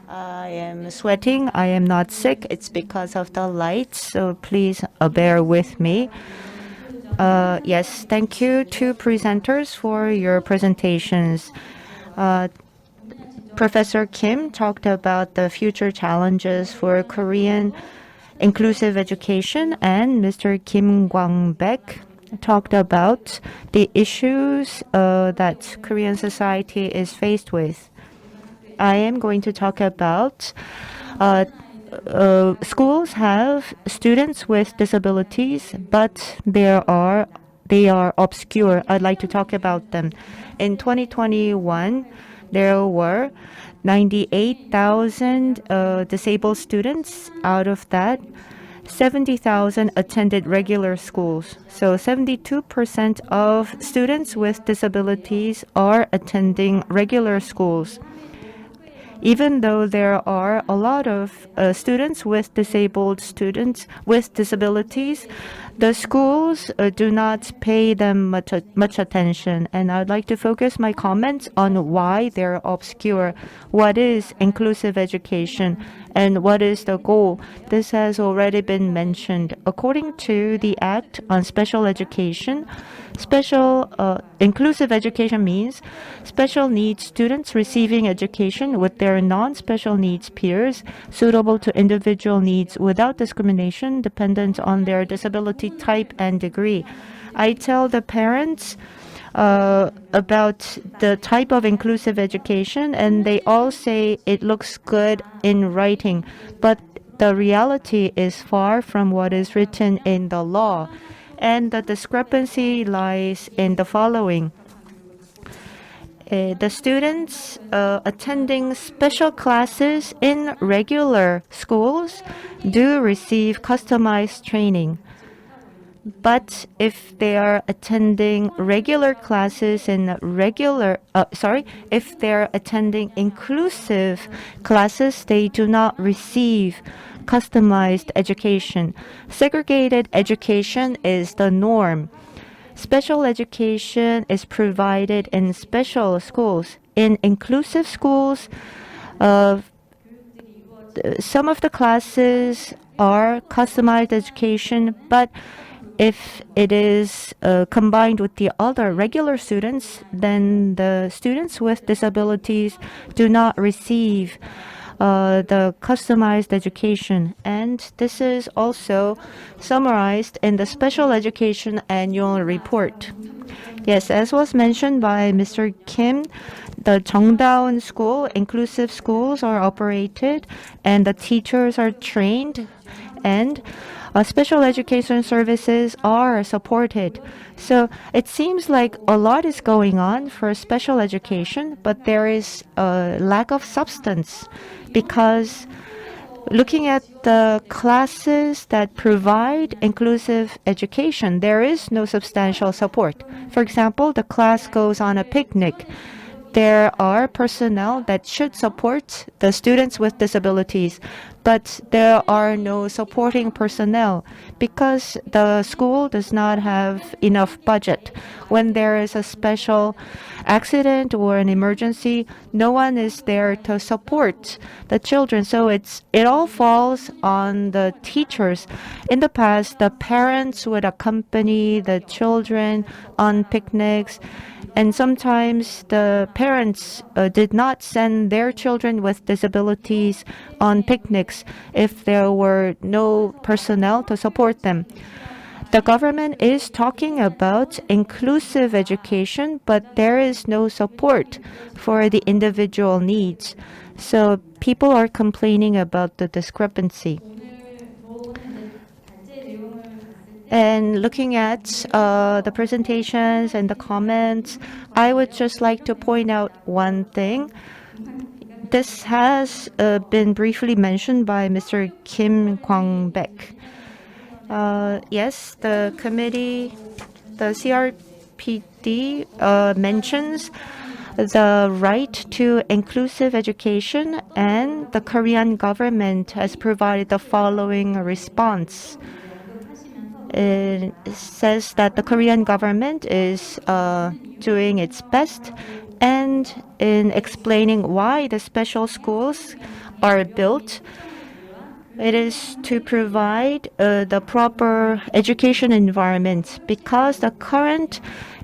I am sweating. I am not sick. It's because of the lights, so please bear with me. Yes, thank you to presenters for your presentations. Professor Kim talked about the future challenges for Korean inclusive education, and Mr. Kim Gangbek talked about the issues that Korean society is faced with. I am going to talk about schools have students with disabilities, but they are obscure. I'd like to talk about them. In 2021, there were 98,000 disabled students. Out of that, 70,000 attended regular schools. So 72% of students with disabilities are attending regular schools. even though there are a lot of students with disabilities, the schools do not pay them much attention. And I'd like to focus my comments on why they're obscure. What is inclusive education and what is the goal? This has already been mentioned. According to the Act on Special Education, inclusive education means special needs students receiving education with their non-special needs peers suitable to individual needs without discrimination dependent on their disability type and degree. I tell the parents about the type of inclusive education, and they all say it looks good in writing, but the reality is far from what is written in the law. And the discrepancy lies in the following. The students attending special classes in regular schools do receive customized training. But if they are attending regular classes in if they're attending inclusive classes, they do not receive customized education. Segregated education is the norm. Special education is provided in special schools. In inclusive schools, some of the classes are customized education, but if it is combined with the other regular students, then the students with disabilities do not receive the customized education. And this is also summarized in the Special Education Annual Report. Yes, as was mentioned by Mr. Kim, the Cheongdaeun School, inclusive schools are operated and the teachers are trained, and special education services are supported. So it seems like a lot is going on for special education, but there is a lack of substance, because looking at the classes that provide inclusive education, there is no substantial support. For example, the class goes on a picnic. There are personnel that should support the students with disabilities, but there are no supporting personnel because the school does not have enough budget. When there is a special accident or an emergency, no one is there to support the children. So it all falls on the teachers. In the past, the parents would accompany the children on picnics, and sometimes the parents did not send their children with disabilities on picnics if there were no personnel to support them. The government is talking about inclusive education, but there is no support for the individual needs. So people are complaining about the discrepancy. And looking at the presentations and the comments, I would just like to point out one thing. This has been briefly mentioned by Mr. Kim Gangbek. Yes, the committee, the CRPD mentions the right to inclusive education, and the Korean government has provided the following response. It says that the Korean government is doing its best, and in explaining why the special schools are built, it is to provide the proper education environment, because the current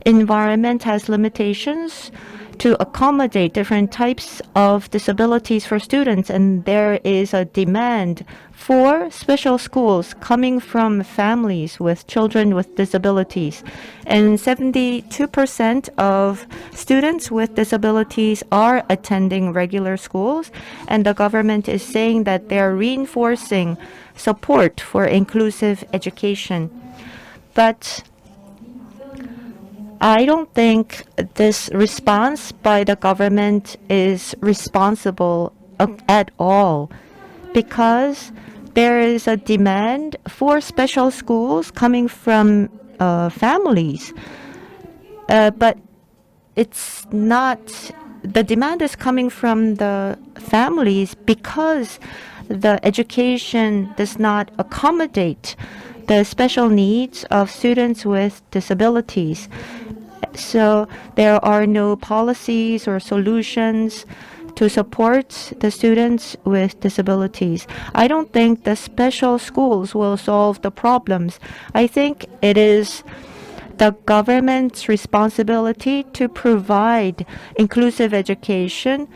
environment has limitations to accommodate different types of disabilities for students, and there is a demand for special schools coming from families with children with disabilities. And 72% of students with disabilities are attending regular schools, and the government is saying that they're reinforcing support for inclusive education. But I don't think this response by the government is responsible at all, because there is a demand for special schools coming from families, but it's not the demand is coming from the families because the education does not accommodate the special needs of students with disabilities. So there are no policies or solutions to support the students with disabilities. I don't think the special schools will solve the problems. I think it is the government's responsibility to provide inclusive education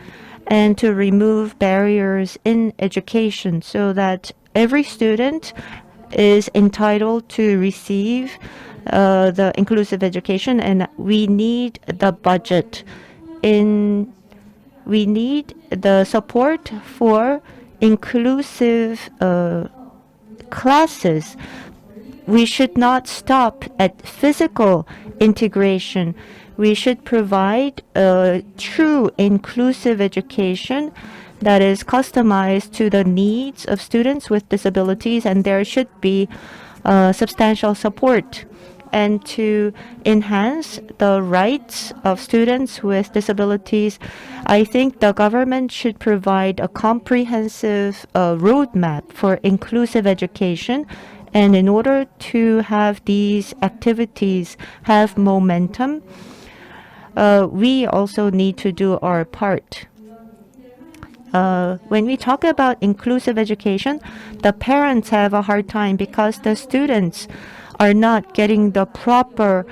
and to remove barriers in education so that every student is entitled to receive the inclusive education, and we need the budget. We need the support for inclusive classes. We should not stop at physical integration. We should provide a true inclusive education that is customized to the needs of students with disabilities, and there should be substantial support. And to enhance the rights of students with disabilities, I think the government should provide a comprehensive roadmap for inclusive education. And in order to have these activities have momentum, we also need to do our part. When we talk about inclusive education, the parents have a hard time because the students are not getting the proper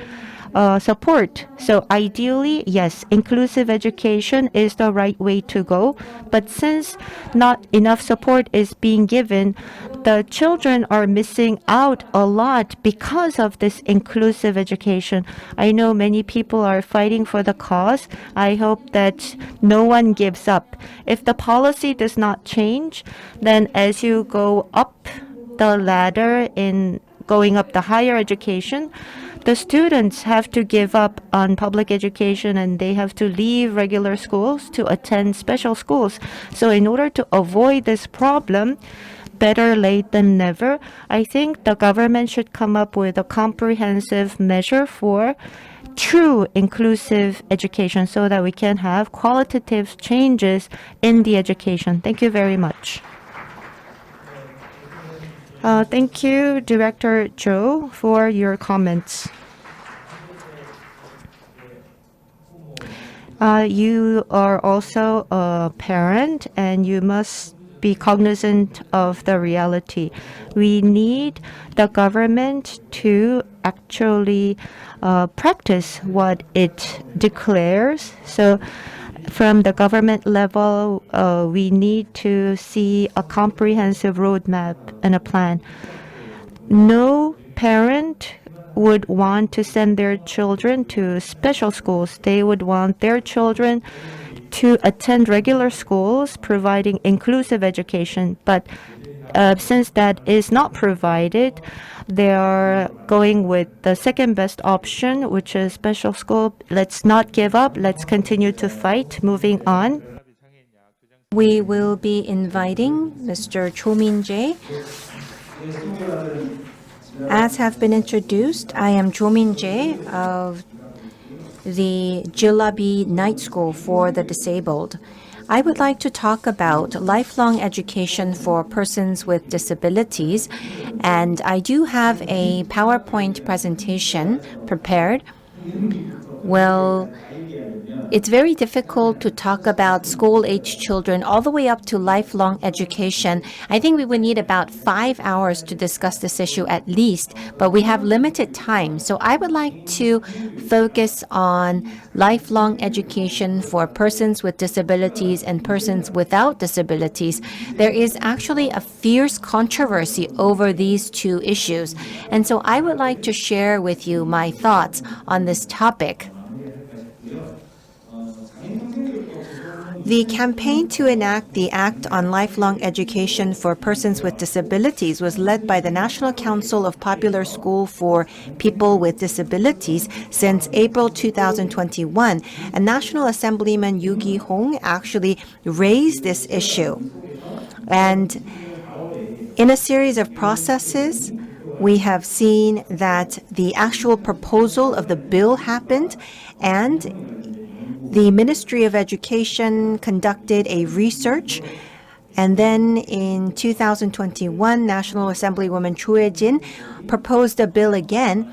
support. So ideally, yes, inclusive education is the right way to go. But since not enough support is being given, the children are missing out a lot because of this inclusive education. I know many people are fighting for the cause. I hope that no one gives up. If the policy does not change, then as you go up the ladder in going up the higher education, the students have to give up on public education and they have to leave regular schools to attend special schools. So in order to avoid this problem, better late than never, I think the government should come up with a comprehensive measure for true inclusive education so that we can have qualitative changes in the education. Thank you very much. Thank you, Director Cho, for your comments. You are also a parent and you must be cognizant of the reality. We need the government to actually practice what it declares. So from the government level, we need to see a comprehensive roadmap and a plan. No parent would want to send their children to special schools. They would want their children to attend regular schools providing inclusive education. But since that is not provided, they are going with the second best option, which is special school. Let's not give up. Let's continue to fight. Moving on. We will be inviting Mr. Cho Min-jae. As have been introduced, I am Cho Min-jae of the Jillabi Night School for the Disabled. I would like to talk about lifelong education for persons with disabilities, and I do have a PowerPoint presentation prepared. Well, it's very difficult to talk about school-age children all the way up to lifelong education. I think we would need about 5 hours to discuss this issue at least, but we have limited time. So I would like to focus on lifelong education for persons with disabilities and persons without disabilities. There is actually a fierce controversy over these two issues, and so I would like to share with you my thoughts on this topic. The campaign to enact the Act on Lifelong Education for Persons with Disabilities was led by the National Council of Popular School for People with Disabilities since April 2021, and National Assemblyman Yoo Gi-hong actually raised this issue. And in a series of processes, we have seen that the actual proposal of the bill happened, and the Ministry of Education conducted a research, and then in 2021, National Assemblywoman Cho Hae-jin proposed a bill again.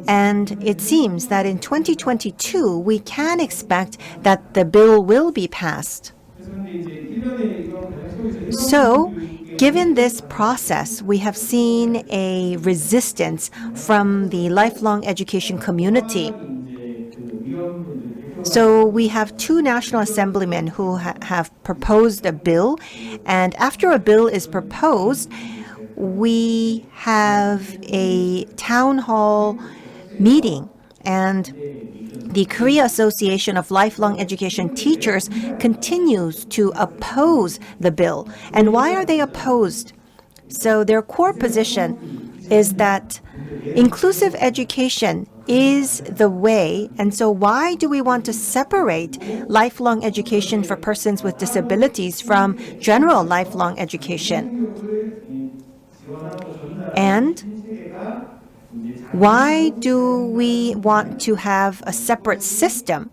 And it seems that in 2022, we can expect that the bill will be passed. So, given this process, we have seen a resistance from the lifelong education community. So we have two National Assemblymen who have proposed a bill, and after a bill is proposed, we have a town hall meeting, and the Korea Association of Lifelong Education Teachers continues to oppose the bill. And why are they opposed? So their core position is that inclusive education is the way, and so why do we want to separate lifelong education for persons with disabilities from general lifelong education? And why do we want to have a separate system?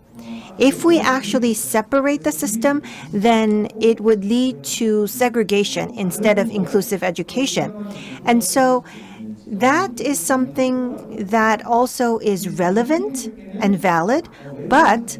If we actually separate the system, then it would lead to segregation instead of inclusive education. And so that is something that also is relevant and valid, but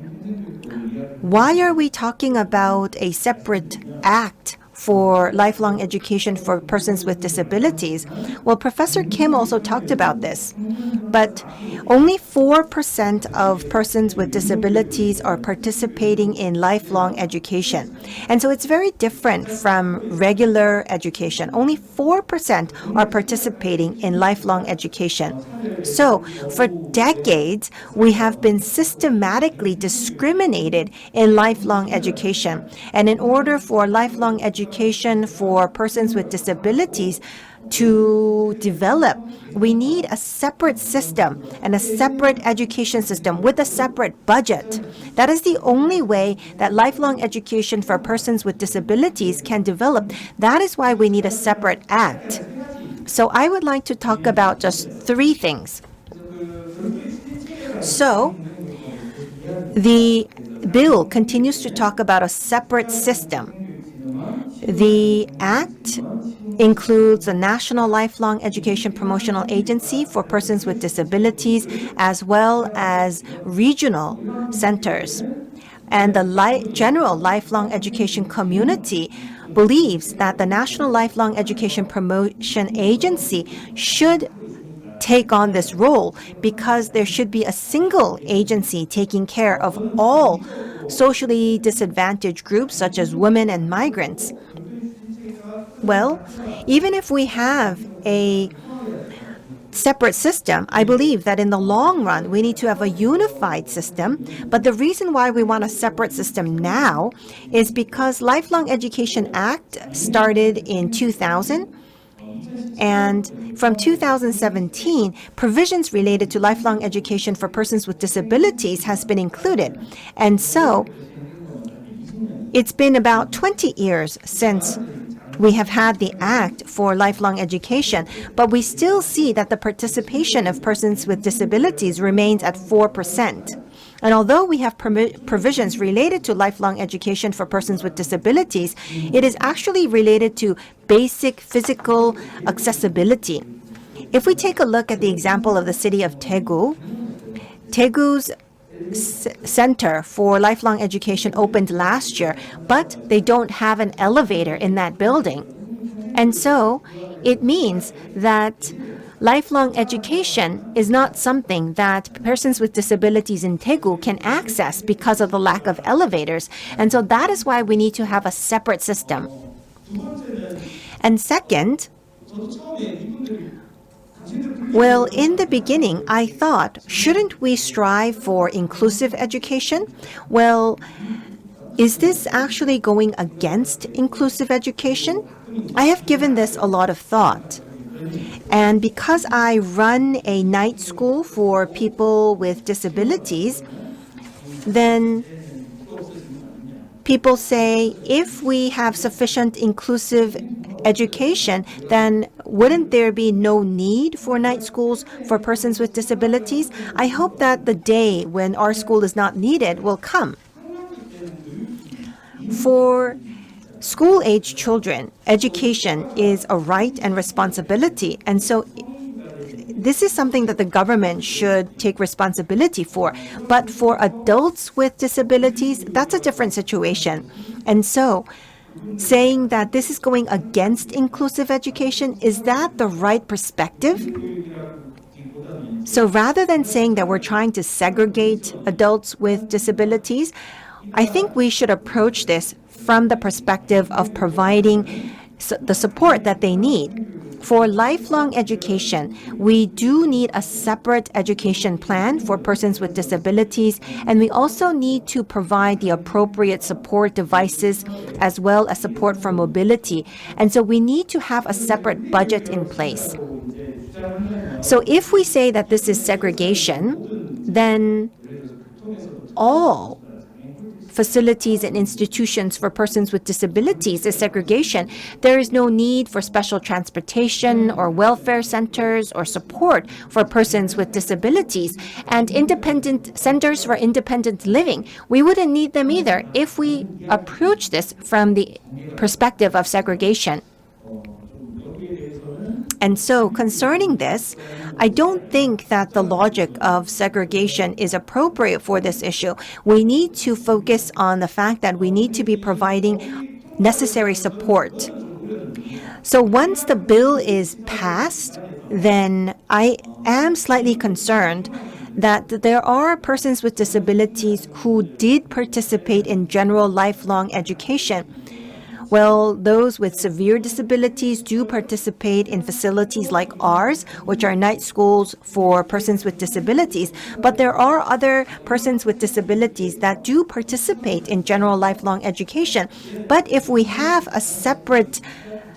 why are we talking about a separate act for lifelong education for persons with disabilities? Well, Professor Kim also talked about this, but only 4% of persons with disabilities are participating in lifelong education. And so it's very different from regular education. Only 4% are participating in lifelong education. So for decades, we have been systematically discriminated in lifelong education. And in order for lifelong education for persons with disabilities to develop, we need a separate system and a separate education system with a separate budget. That is the only way that lifelong education for persons with disabilities can develop. That is why we need a separate act. So I would like to talk about just three things. So the bill continues to talk about a separate system. The act includes a National Lifelong Education Promotional Agency for persons with disabilities, as well as regional centers. And the general lifelong education community believes that the National Lifelong Education Promotion Agency should take on this role because there should be a single agency taking care of all socially disadvantaged groups such as women and migrants. Well, even if we have a separate system, I believe that in the long run, we need to have a unified system. But the reason why we want a separate system now is because Lifelong Education Act started in 2000. And from 2017, provisions related to lifelong education for persons with disabilities has been included. And so it's been about 20 years since we have had the Act for lifelong education, but we still see that the participation of persons with disabilities remains at 4%. And although we have provisions related to lifelong education for persons with disabilities, it is actually related to basic physical accessibility. If we take a look at the example of the city of Daegu, Daegu's Center for Lifelong Education opened last year, but they don't have an elevator in that building. And so it means that lifelong education is not something that persons with disabilities in Daegu can access because of the lack of elevators. And so that is why we need to have a separate system. And second, well, in the beginning, I thought, shouldn't we strive for inclusive education? Well, is this actually going against inclusive education? I have given this a lot of thought. And because I run a night school for people with disabilities, then people say, if we have sufficient inclusive education, then wouldn't there be no need for night schools for persons with disabilities? I hope that the day when our school is not needed will come. For school-age children, education is a right and responsibility, and so this is something that the government should take responsibility for. But for adults with disabilities, that's a different situation. And so saying that this is going against inclusive education, is that the right perspective? So rather than saying that we're trying to segregate adults with disabilities, I think we should approach this from the perspective of providing the support that they need. For lifelong education, we do need a separate education plan for persons with disabilities, and we also need to provide the appropriate support devices as well as support for mobility. And so we need to have a separate budget in place. So if we say that this is segregation, then all facilities and institutions for persons with disabilities is segregation. There is no need for special transportation or welfare centers or support for persons with disabilities. And independent centers for independent living, we wouldn't need them either if we approach this from the perspective of segregation. And so concerning this, I don't think that the logic of segregation is appropriate for this issue. We need to focus on the fact that we need to be providing necessary support. So once the bill is passed, then I am slightly concerned that there are persons with disabilities who did participate in general lifelong education. Well, those with severe disabilities do participate in facilities like ours, which are night schools for persons with disabilities. But there are other persons with disabilities that do participate in general lifelong education. But if we have a separate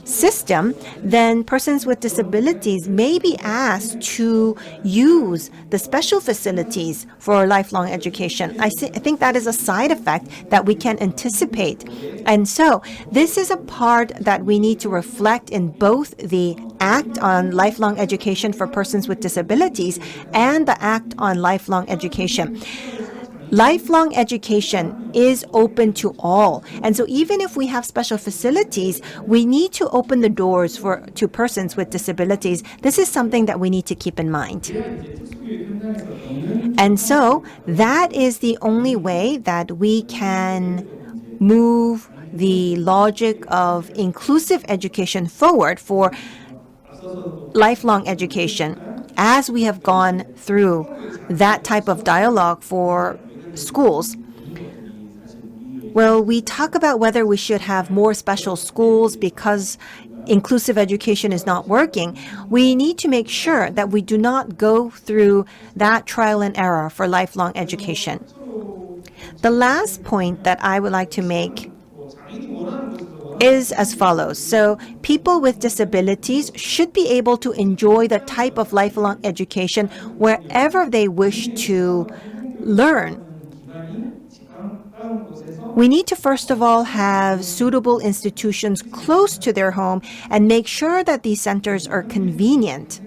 system, then persons with disabilities may be asked to use the special facilities for lifelong education. I think that is a side effect that we can anticipate. And so this is a part that we need to reflect in both the Act on Lifelong Education for Persons with Disabilities and the Act on Lifelong Education. Lifelong education is open to all. And so even if we have special facilities, we need to open the doors to persons with disabilities. This is something that we need to keep in mind. And so that is the only way that we can move the logic of inclusive education forward for lifelong education, as we have gone through that type of dialogue for schools. Well, we talk about whether we should have more special schools because inclusive education is not working. We need to make sure that we do not go through that trial and error for lifelong education. The last point that I would like to make is as follows. So people with disabilities should be able to enjoy the type of lifelong education wherever they wish to learn. We need to first of all have suitable institutions close to their home and make sure that these centers are convenient.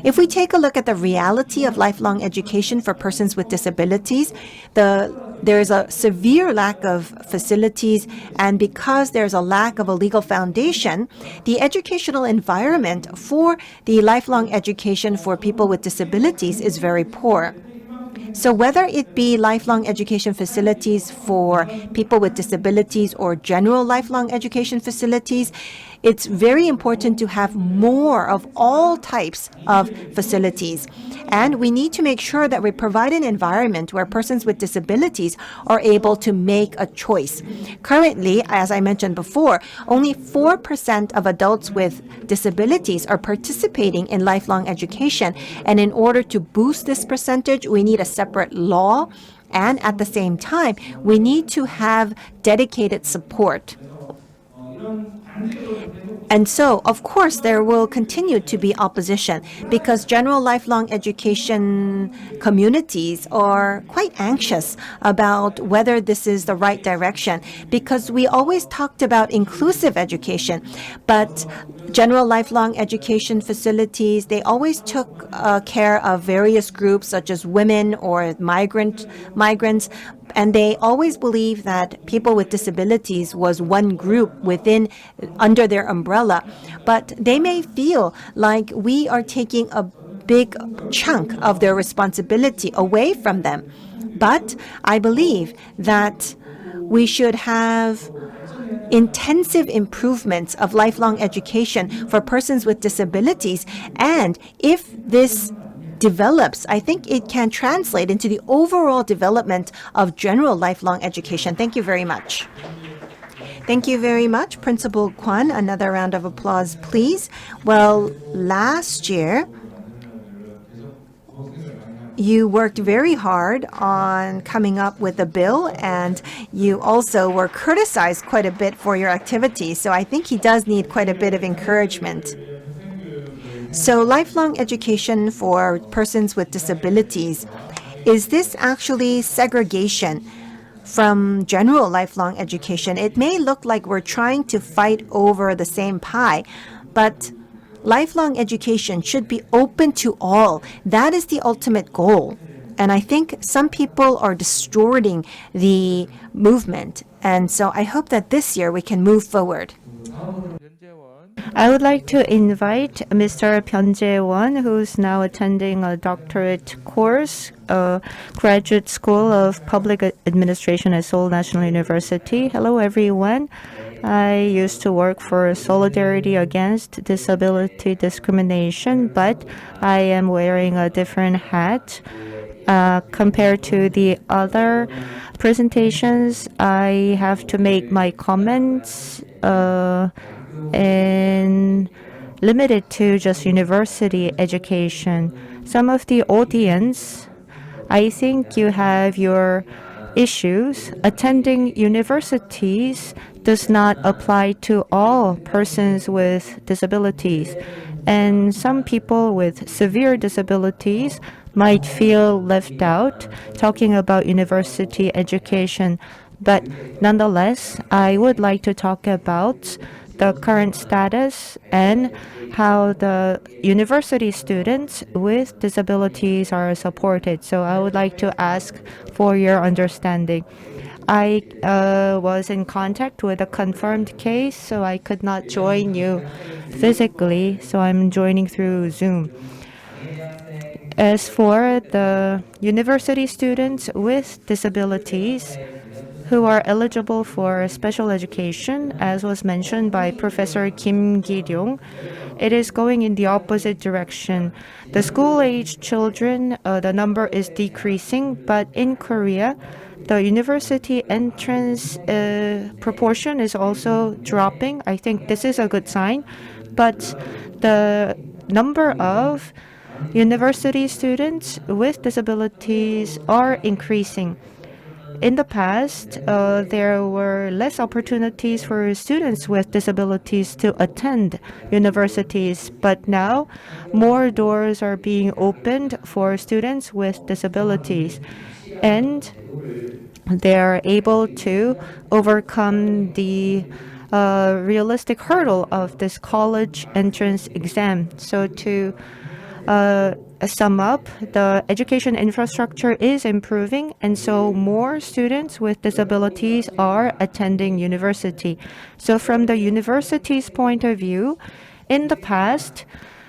If we take a look at the reality of lifelong education for persons with disabilities, there is a severe lack of facilities, and because there's a lack of a legal foundation, the educational environment for the lifelong education for people with disabilities is very poor. So whether it be lifelong education facilities for people with disabilities or general lifelong education facilities, it's very important to have more of all types of facilities. And we need to make sure that we provide an environment where persons with disabilities are able to make a choice. Currently, as I mentioned before, only 4% of adults with disabilities are participating in lifelong education. And in order to boost this percentage, we need a separate law. And at the same time, we need to have dedicated support. And so, of course, there will continue to be opposition because general lifelong education communities are quite anxious about whether this is the right direction, because we always talked about inclusive education, but general lifelong education facilities, they always took care of various groups such as women or migrants. And they always believed that people with disabilities was one group under their umbrella. But they may feel like we are taking a big chunk of their responsibility away from them. But I believe that we should have intensive improvements of lifelong education for persons with disabilities. And if this develops, I think it can translate into the overall development of general lifelong education. Thank you very much. Thank you very much, Principal Kwan. Another round of applause, please. Well, last year, you worked very hard on coming up with a bill, and you also were criticized quite a bit for your activities. So I think he does need quite a bit of encouragement. So lifelong education for persons with disabilities, is this actually segregation from general lifelong education? It may look like we're trying to fight over the same pie, but lifelong education should be open to all. That is the ultimate goal. And I think some people are distorting the movement. And so I hope that this year we can move forward. I would like to invite Mr. Jae-won, who's now attending a doctorate course, Graduate School of Public Administration at Seoul National University. Hello, everyone. I used to work for Solidarity Against Disability Discrimination, but I am wearing a different hat. Compared to the other presentations, I have to make my comments and limited to just university education. Some of the audience, I think you have your issues. Attending universities does not apply to all persons with disabilities. And some people with severe disabilities might feel left out talking about university education. But nonetheless, I would like to talk about the current status and how the university students with disabilities are supported. So I would like to ask for your understanding. I was in contact with a confirmed case, so I could not join you physically, so I'm joining through Zoom. As for the university students with disabilities who are eligible for special education, as was mentioned by Professor Kim Ki-ryong, it is going in the opposite direction. The school-age children, the number is decreasing, but in Korea, the university entrance proportion is also dropping. I think this is a good sign, but the number of university students with disabilities are increasing. In the past, there were less opportunities for students with disabilities to attend universities, but now more doors are being opened for students with disabilities, and they are able to overcome the realistic hurdle of this college entrance exam. So to sum up, the education infrastructure is improving, and so more students with disabilities are attending university. So from the university's point of view, in the past,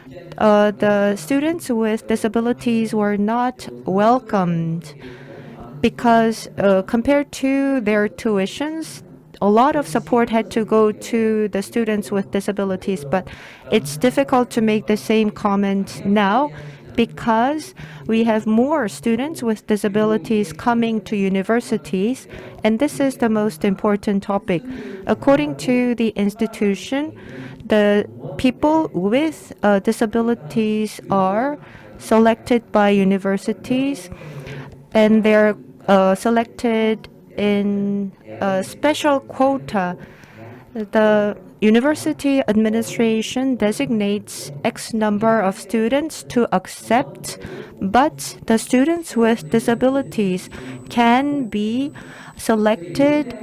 the students with disabilities were not welcomed because compared to their tuitions, a lot of support had to go to the students with disabilities, but it's difficult to make the same comment now because we have more students with disabilities coming to universities, and this is the most important topic. According to the institution, the people with disabilities are selected by universities, and they're selected in a special quota. The university administration designates X number of students to accept, but the students with disabilities can be selected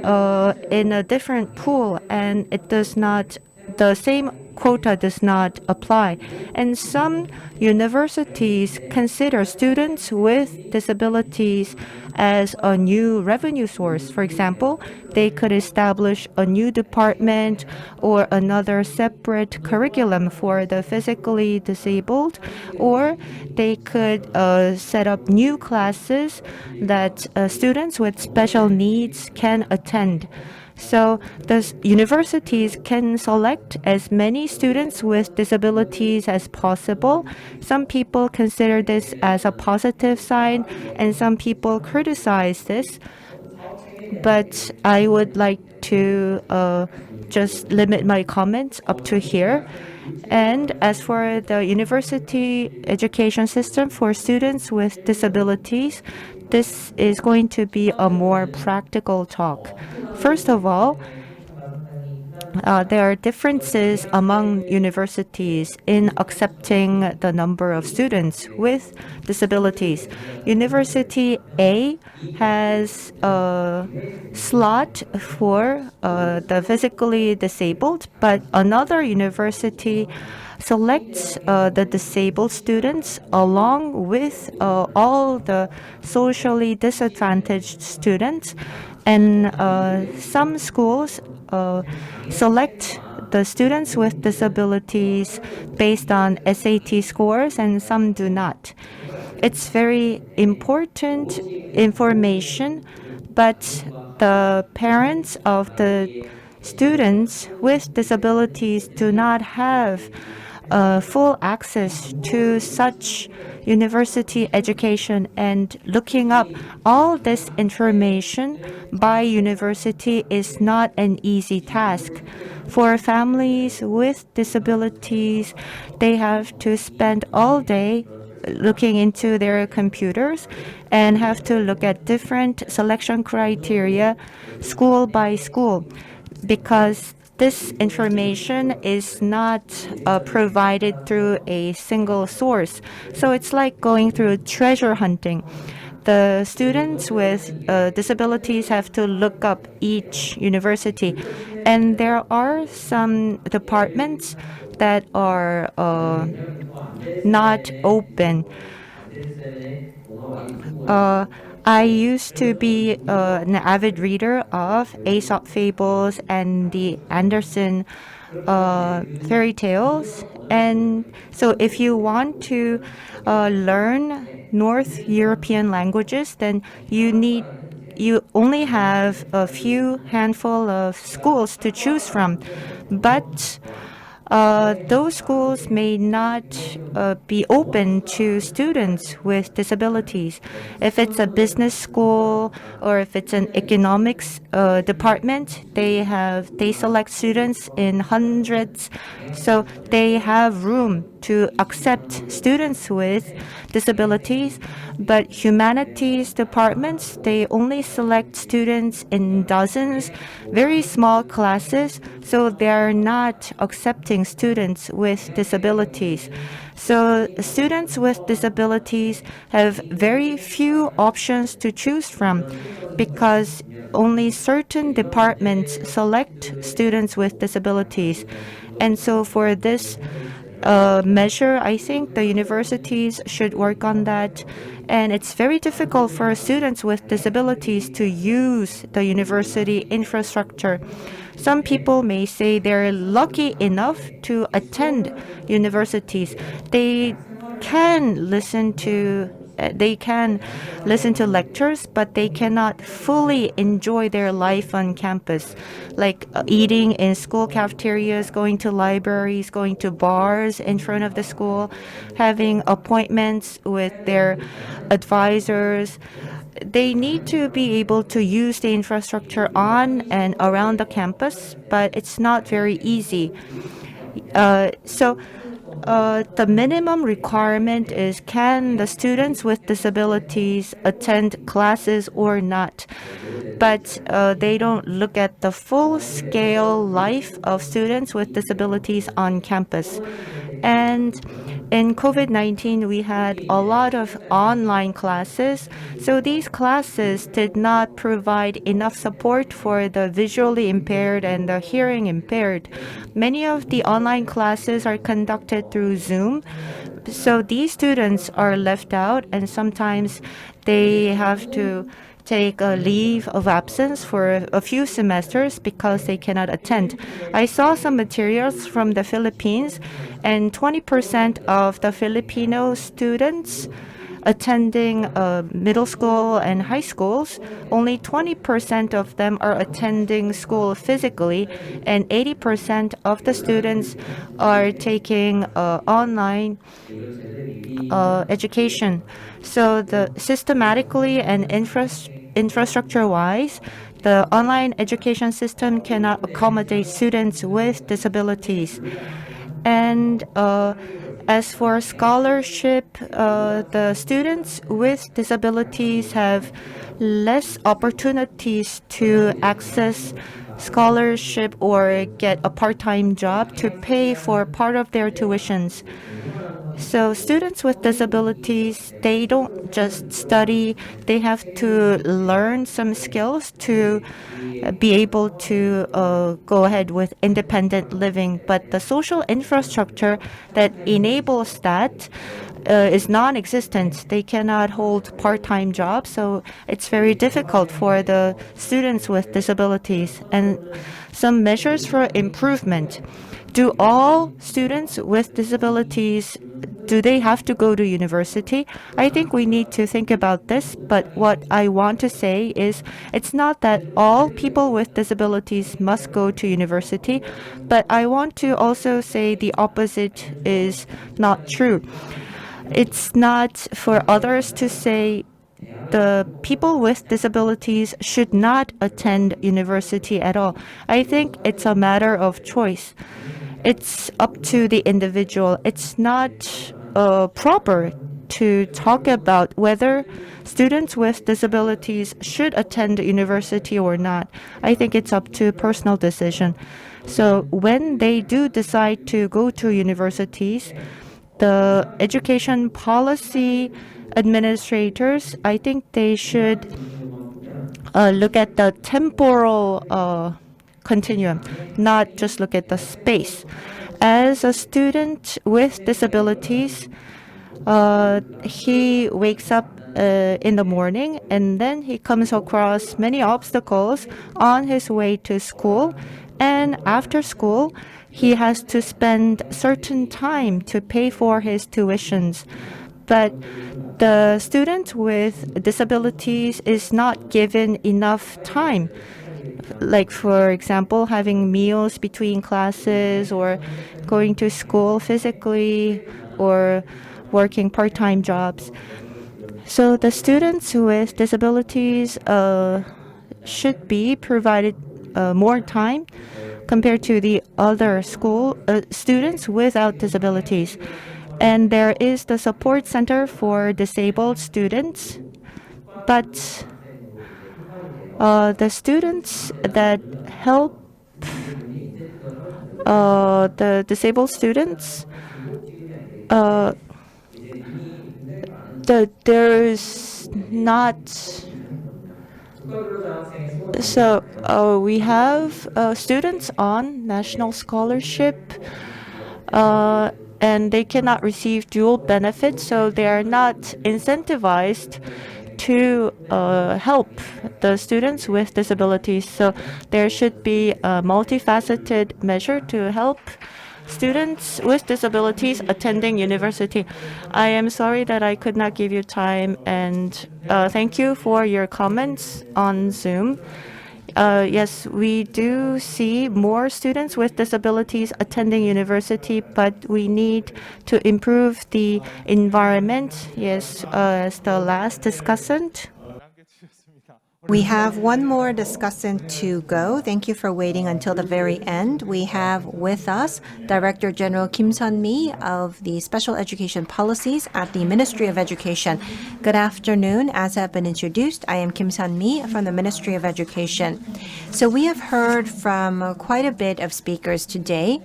in a different pool, and it does not, the same quota does not apply. And some universities consider students with disabilities as a new revenue source. For example, they could establish a new department or another separate curriculum for the physically disabled, or they could set up new classes that students with special needs can attend. So the universities can select as many students with disabilities as possible. Some people consider this as a positive sign, and some people criticize this. But I would like to just limit my comments up to here. And as for the university education system for students with disabilities, this is going to be a more practical talk. First of all, there are differences among universities in accepting the number of students with disabilities. University A has a slot for the physically disabled, but another university selects the disabled students along with all the socially disadvantaged students. And some schools select the students with disabilities based on SAT scores, and some do not. It's very important information, but the parents of the students with disabilities do not have full access to such university education, and looking up all this information by university is not an easy task. For families with disabilities, they have to spend all day looking into their computers and have to look at different selection criteria school by school, because this information is not provided through a single source. So it's like going through treasure hunting. The students with disabilities have to look up each university. And there are some departments that are not open. I used to be an avid reader of Aesop fables and the Andersen fairy tales. And so if you want to learn North European languages, then you only have a few handful of schools to choose from. But those schools may not be open to students with disabilities. If it's a business school or if it's an economics department, they select students in hundreds, so they have room to accept students with disabilities. But humanities departments, they only select students in dozens, very small classes, so they're not accepting students with disabilities. So students with disabilities have very few options to choose from, because only certain departments select students with disabilities. And so for this measure, I think the universities should work on that. And it's very difficult for students with disabilities to use the university infrastructure. Some people may say they're lucky enough to attend universities. They can listen to lectures, but they cannot fully enjoy their life on campus, like eating in school cafeterias, going to libraries, going to bars in front of the school, having appointments with their advisors. They need to be able to use the infrastructure on and around the campus, but it's not very easy. The minimum requirement is, can the students with disabilities attend classes or not? But they don't look at the full-scale life of students with disabilities on campus. And in COVID-19, we had a lot of online classes. So these classes did not provide enough support for the visually impaired and the hearing impaired. Many of the online classes are conducted through Zoom. So these students are left out, and sometimes they have to take a leave of absence for a few semesters because they cannot attend. I saw some materials from the Philippines, and 20% of the Filipino students attending middle school and high schools, only 20% of them are attending school physically, and 80% of the students are taking online education. So the systematically and infrastructure-wise, the online education system cannot accommodate students with disabilities. And as for scholarship, the students with disabilities have less opportunities to access scholarship or get a part-time job to pay for part of their tuitions. So students with disabilities, they don't just study, they have to learn some skills to be able to go ahead with independent living. But the social infrastructure that enables that is non-existent. They cannot hold part-time jobs, so it's very difficult for the students with disabilities. And some measures for improvement. Do all students with disabilities, do they have to go to university? I think we need to think about this, but what I want to say is it's not that all people with disabilities must go to university, but I want to also say the opposite is not true. It's not for others to say the people with disabilities should not attend university at all. I think it's a matter of choice. It's up to the individual. It's not proper to talk about whether students with disabilities should attend university or not. I think it's up to personal decision. So when they do decide to go to universities, the education policy administrators, I think they should look at the temporal continuum, not just look at the space. As a student with disabilities, he wakes up in the morning and then he comes across many obstacles on his way to school. And after school, he has to spend certain time to pay for his tuitions. But the student with disabilities is not given enough time. Like, for example, having meals between classes or going to school physically or working part-time jobs. So the students with disabilities should be provided more time compared to the other school students without disabilities. And there is the support center for disabled students, but the students that help the disabled students, there is not. So we have students on national scholarship, and they cannot receive dual benefits, so they are not incentivized to help the students with disabilities. So there should be a multifaceted measure to help students with disabilities attending university. I am sorry that I could not give you time, and thank you for your comments on Zoom. Yes, we do see more students with disabilities attending university, but we need to improve the environment. Yes, as the last discussant. We have one more discussant to go. Thank you for waiting until the very end. We have with us Director General Kim Sun-mi of the Special Education Policies at the Ministry of Education. Good afternoon. As have been introduced, I am Kim Sun-mi from the Ministry of Education. So we have heard from quite a bit of speakers today.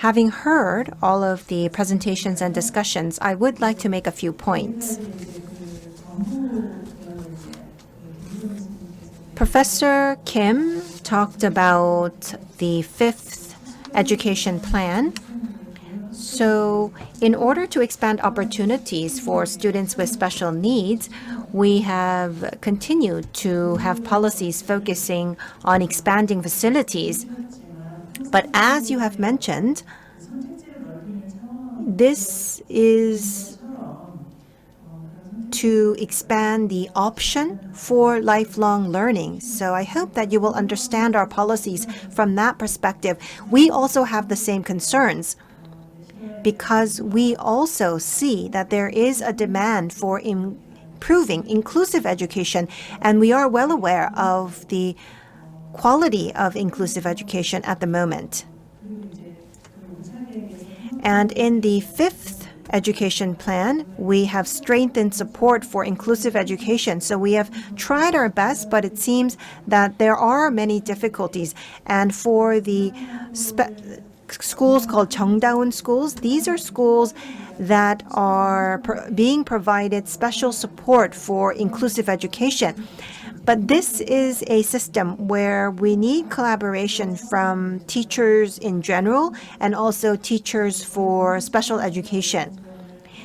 Having heard all of the presentations and discussions, I would like to make a few points. Professor Kim talked about the 5th education plan. So in order to expand opportunities for students with special needs, we have continued to have policies focusing on expanding facilities. But as you have mentioned, this is to expand the option for lifelong learning. So I hope that you will understand our policies from that perspective. We also have the same concerns, because we also see that there is a demand for improving inclusive education, and we are well aware of the quality of inclusive education at the moment. And in the 5th education plan, we have strengthened support for inclusive education. So we have tried our best, but it seems that there are many difficulties. And for the schools called Cheongdaeun schools, these are schools that are being provided special support for inclusive education. But this is a system where we need collaboration from teachers in general and also teachers for special education.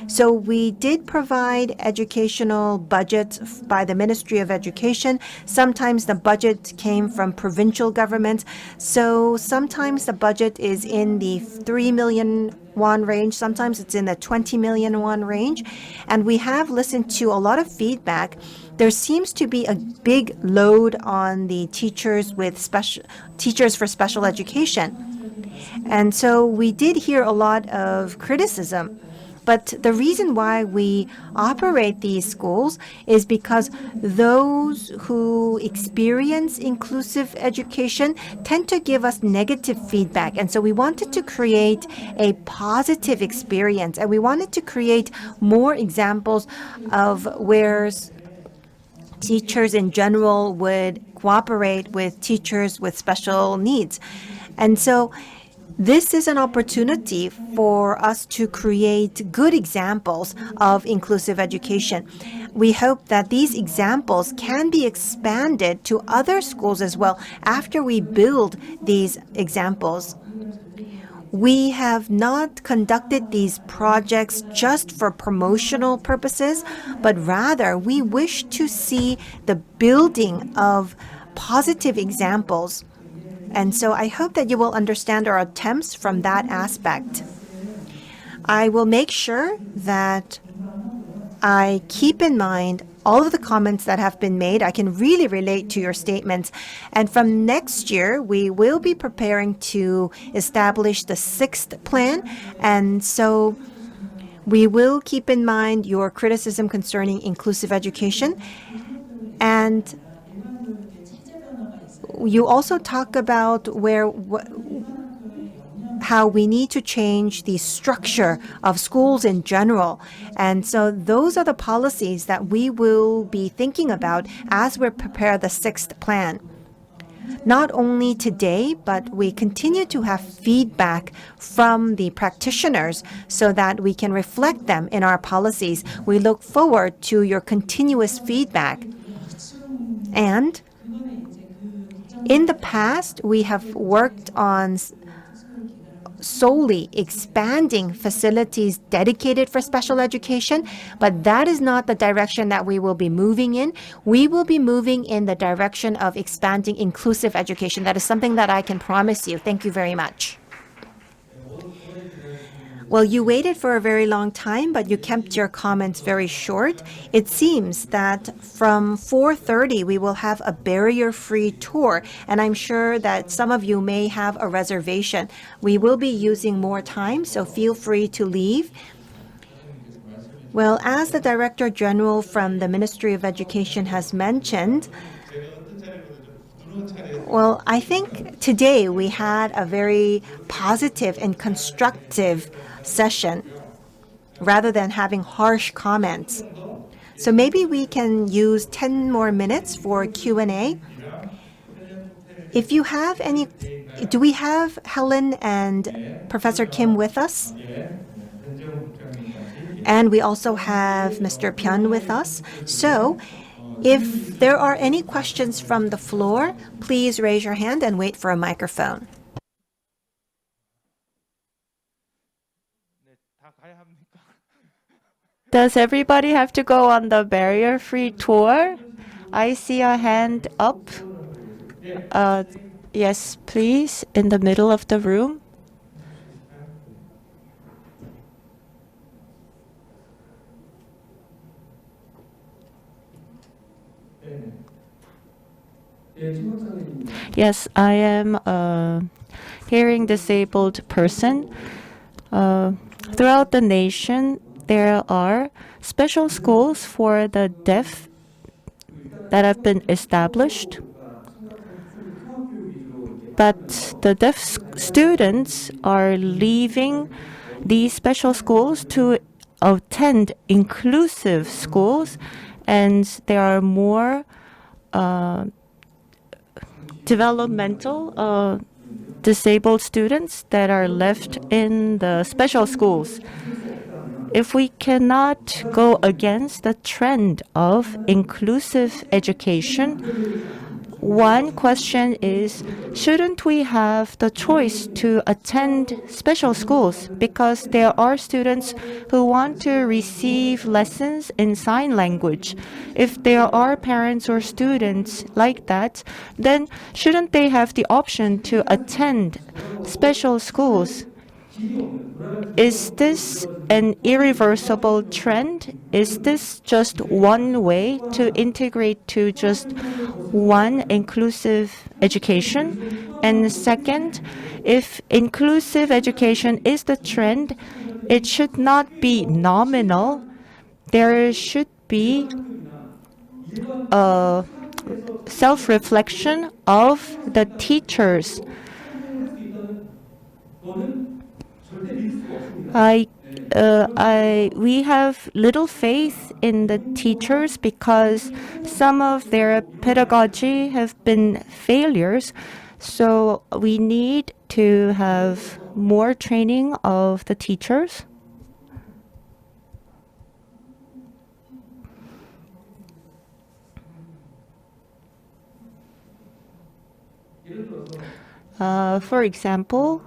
So we did provide educational budgets by the Ministry of Education. Sometimes the budget came from provincial governments. So sometimes the budget is in the 3 million won range. Sometimes it's in the 20 million won range. And we have listened to a lot of feedback. There seems to be a big load on the teachers for special education. And so we did hear a lot of criticism. But the reason why we operate these schools is because those who experience inclusive education tend to give us negative feedback. And so we wanted to create a positive experience, and we wanted to create more examples of where teachers in general would cooperate with teachers with special needs. And so this is an opportunity for us to create good examples of inclusive education. We hope that these examples can be expanded to other schools as well after we build these examples. We have not conducted these projects just for promotional purposes, but rather we wish to see the building of positive examples. And so I hope that you will understand our attempts from that aspect. I will make sure that I keep in mind all of the comments that have been made. I can really relate to your statements. And from next year, we will be preparing to establish the 6th plan. And so we will keep in mind your criticism concerning inclusive education. And you also talk about how we need to change the structure of schools in general. And so those are the policies that we will be thinking about as we prepare the 6th plan. Not only today, but we continue to have feedback from the practitioners so that we can reflect them in our policies. We look forward to your continuous feedback. And in the past, we have worked on solely expanding facilities dedicated for special education, but that is not the direction that we will be moving in. We will be moving in the direction of expanding inclusive education. That is something that I can promise you. Thank you very much. Well, you waited for a very long time, but you kept your comments very short. It seems that from 4:30, we will have a barrier-free tour, and I'm sure that some of you may have a reservation. We will be using more time, so feel free to leave. Well, as the Director General from the Ministry of Education has mentioned, well, I think today we had a very positive and constructive session rather than having harsh comments. So maybe we can use 10 more minutes for Q&A. If you have any, do we have Helen and Professor Kim with us? And we also have Mr. Pyun with us. So if there are any questions from the floor, please raise your hand and wait for a microphone. Does everybody have to go on the barrier-free tour? I see a hand up. Yes, please, in the middle of the room. Yes, I am a hearing disabled person. Throughout the nation, there are special schools for the deaf that have been established. But the deaf students are leaving these special schools to attend inclusive schools, and there are more developmental disabled students that are left in the special schools. If we cannot go against the trend of inclusive education, one question is, shouldn't we have the choice to attend special schools? Because there are students who want to receive lessons in sign language. If there are parents or students like that, then shouldn't they have the option to attend special schools? Is this an irreversible trend? Is this just one way to integrate to just one inclusive education? And second, if inclusive education is the trend, it should not be nominal. There should be a self-reflection of the teachers. We have little faith in the teachers because some of their pedagogy have been failures. So we need to have more training of the teachers. For example,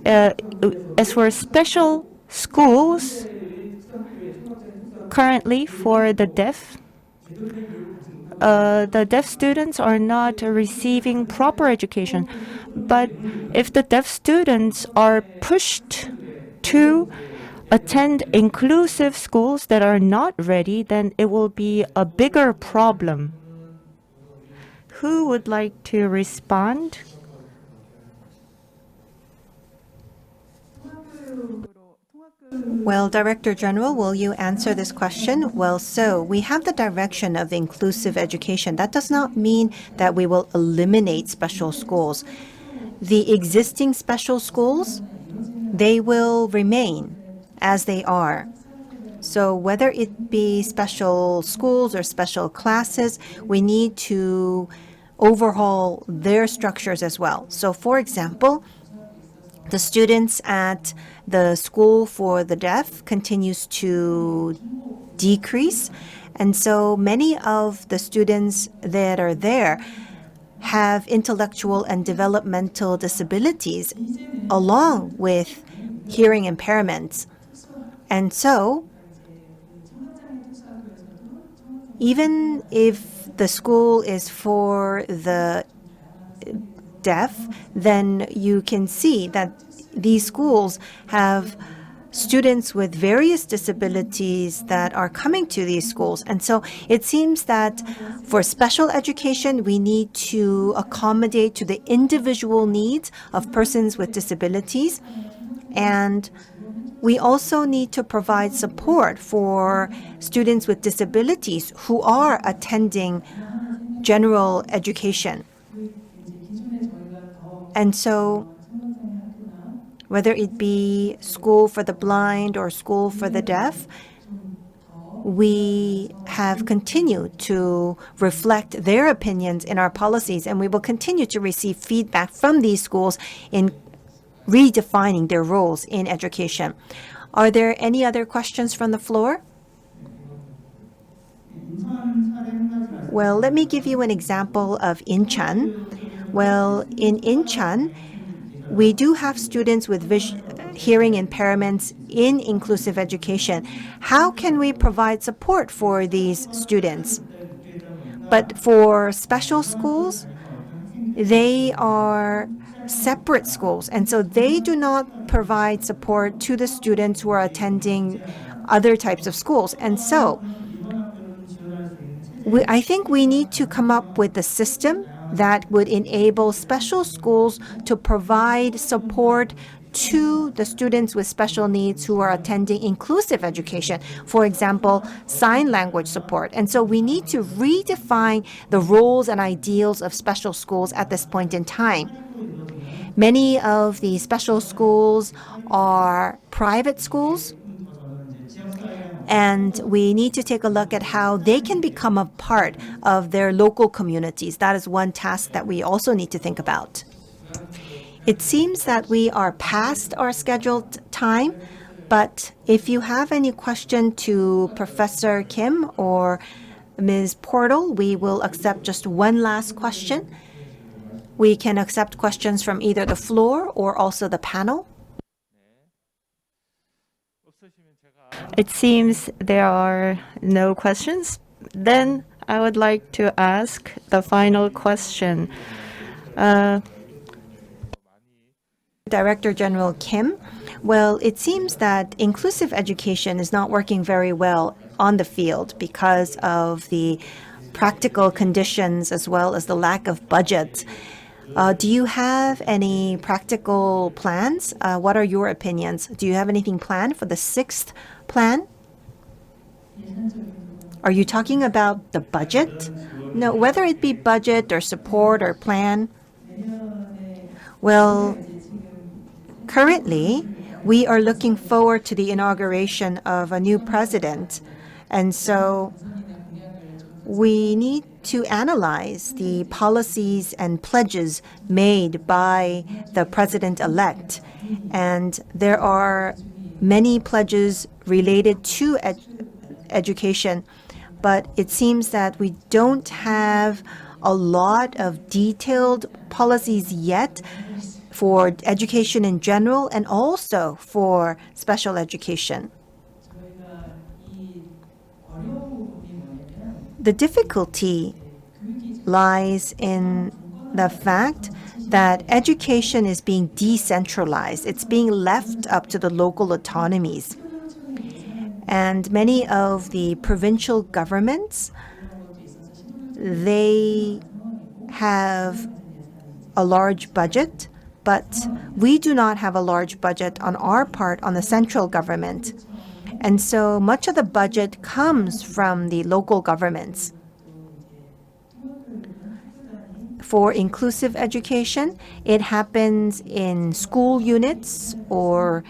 as for special schools, currently for the deaf students are not receiving proper education. But if the deaf students are pushed to attend inclusive schools that are not ready, then it will be a bigger problem. Who would like to respond? Well, Director General, will you answer this question? Well, so we have the direction of inclusive education. That does not mean that we will eliminate special schools. The existing special schools, they will remain as they are. So whether it be special schools or special classes, we need to overhaul their structures as well. So for example, the students at the school for the deaf continues to decrease. And so many of the students that are there have intellectual and developmental disabilities along with hearing impairments. And so even if the school is for the deaf, then you can see that these schools have students with various disabilities that are coming to these schools. And so it seems that for special education, we need to accommodate to the individual needs of persons with disabilities. And we also need to provide support for students with disabilities who are attending general education. And so whether it be school for the blind or school for the deaf, we have continued to reflect their opinions in our policies, and we will continue to receive feedback from these schools in redefining their roles in education. Are there any other questions from the floor? Well, let me give you an example of Incheon. Well, in Incheon, we do have students with hearing impairments in inclusive education. How can we provide support for these students? But for special schools, they are separate schools, and so they do not provide support to the students who are attending other types of schools. And so I think we need to come up with a system that would enable special schools to provide support to the students with special needs who are attending inclusive education, for example, sign language support. And so we need to redefine the roles and ideals of special schools at this point in time. Many of the special schools are private schools, and we need to take a look at how they can become a part of their local communities. That is one task that we also need to think about. It seems that we are past our scheduled time, but if you have any question to Professor Kim or Ms. Portal, we will accept just one last question. We can accept questions from either the floor or also the panel. It seems there are no questions. Then I would like to ask the final question. Director General Kim, well, it seems that inclusive education is not working very well on the field because of the practical conditions as well as the lack of budget. Do you have any practical plans? What are your opinions? Do you have anything planned for the 6th plan? Are you talking about the budget? No, whether it be budget or support or plan. Well, currently, we are looking forward to the inauguration of a new president. And so we need to analyze the policies and pledges made by the president-elect. And there are many pledges related to education, but it seems that we don't have a lot of detailed policies yet for education in general and also for special education. The difficulty lies in the fact that education is being decentralized. It's being left up to the local autonomies. And many of the provincial governments, they have a large budget, but we do not have a large budget on our part on the central government. And so much of the budget comes from the local governments. For inclusive education, it happens in school units or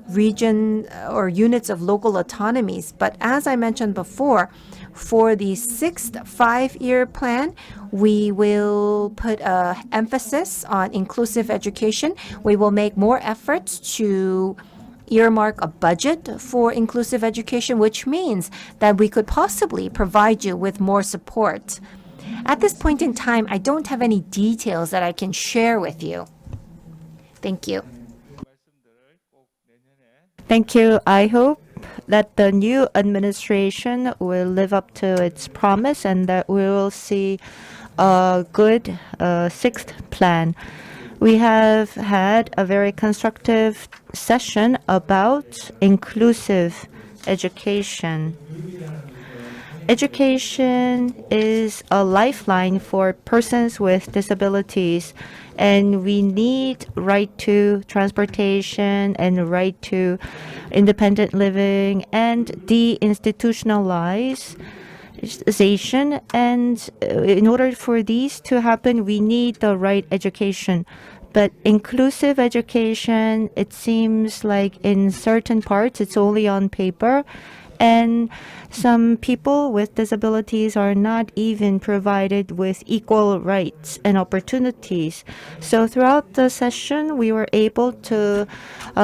region or units of local autonomies. But as I mentioned before, for the 6th five-year plan, we will put an emphasis on inclusive education. We will make more efforts to earmark a budget for inclusive education, which means that we could possibly provide you with more support. At this point in time, I don't have any details that I can share with you. Thank you. Thank you. I hope that the new administration will live up to its promise and that we will see a good 6th plan. We have had a very constructive session about inclusive education. Education is a lifeline for persons with disabilities, and we need right to transportation and right to independent living and deinstitutionalization. And in order for these to happen, we need the right education. But inclusive education, it seems like in certain parts it's only on paper. And some people with disabilities are not even provided with equal rights and opportunities. So throughout the session, we were able to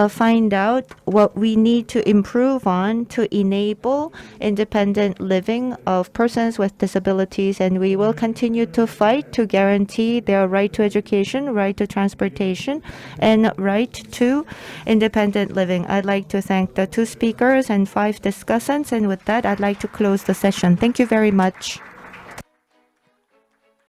find out what we need to improve on to enable independent living of persons with disabilities. And we will continue to fight to guarantee their right to education, right to transportation, and right to independent living. I'd like to thank the 2 speakers and 5 discussants. And with that, I'd like to close the session. Thank you very much.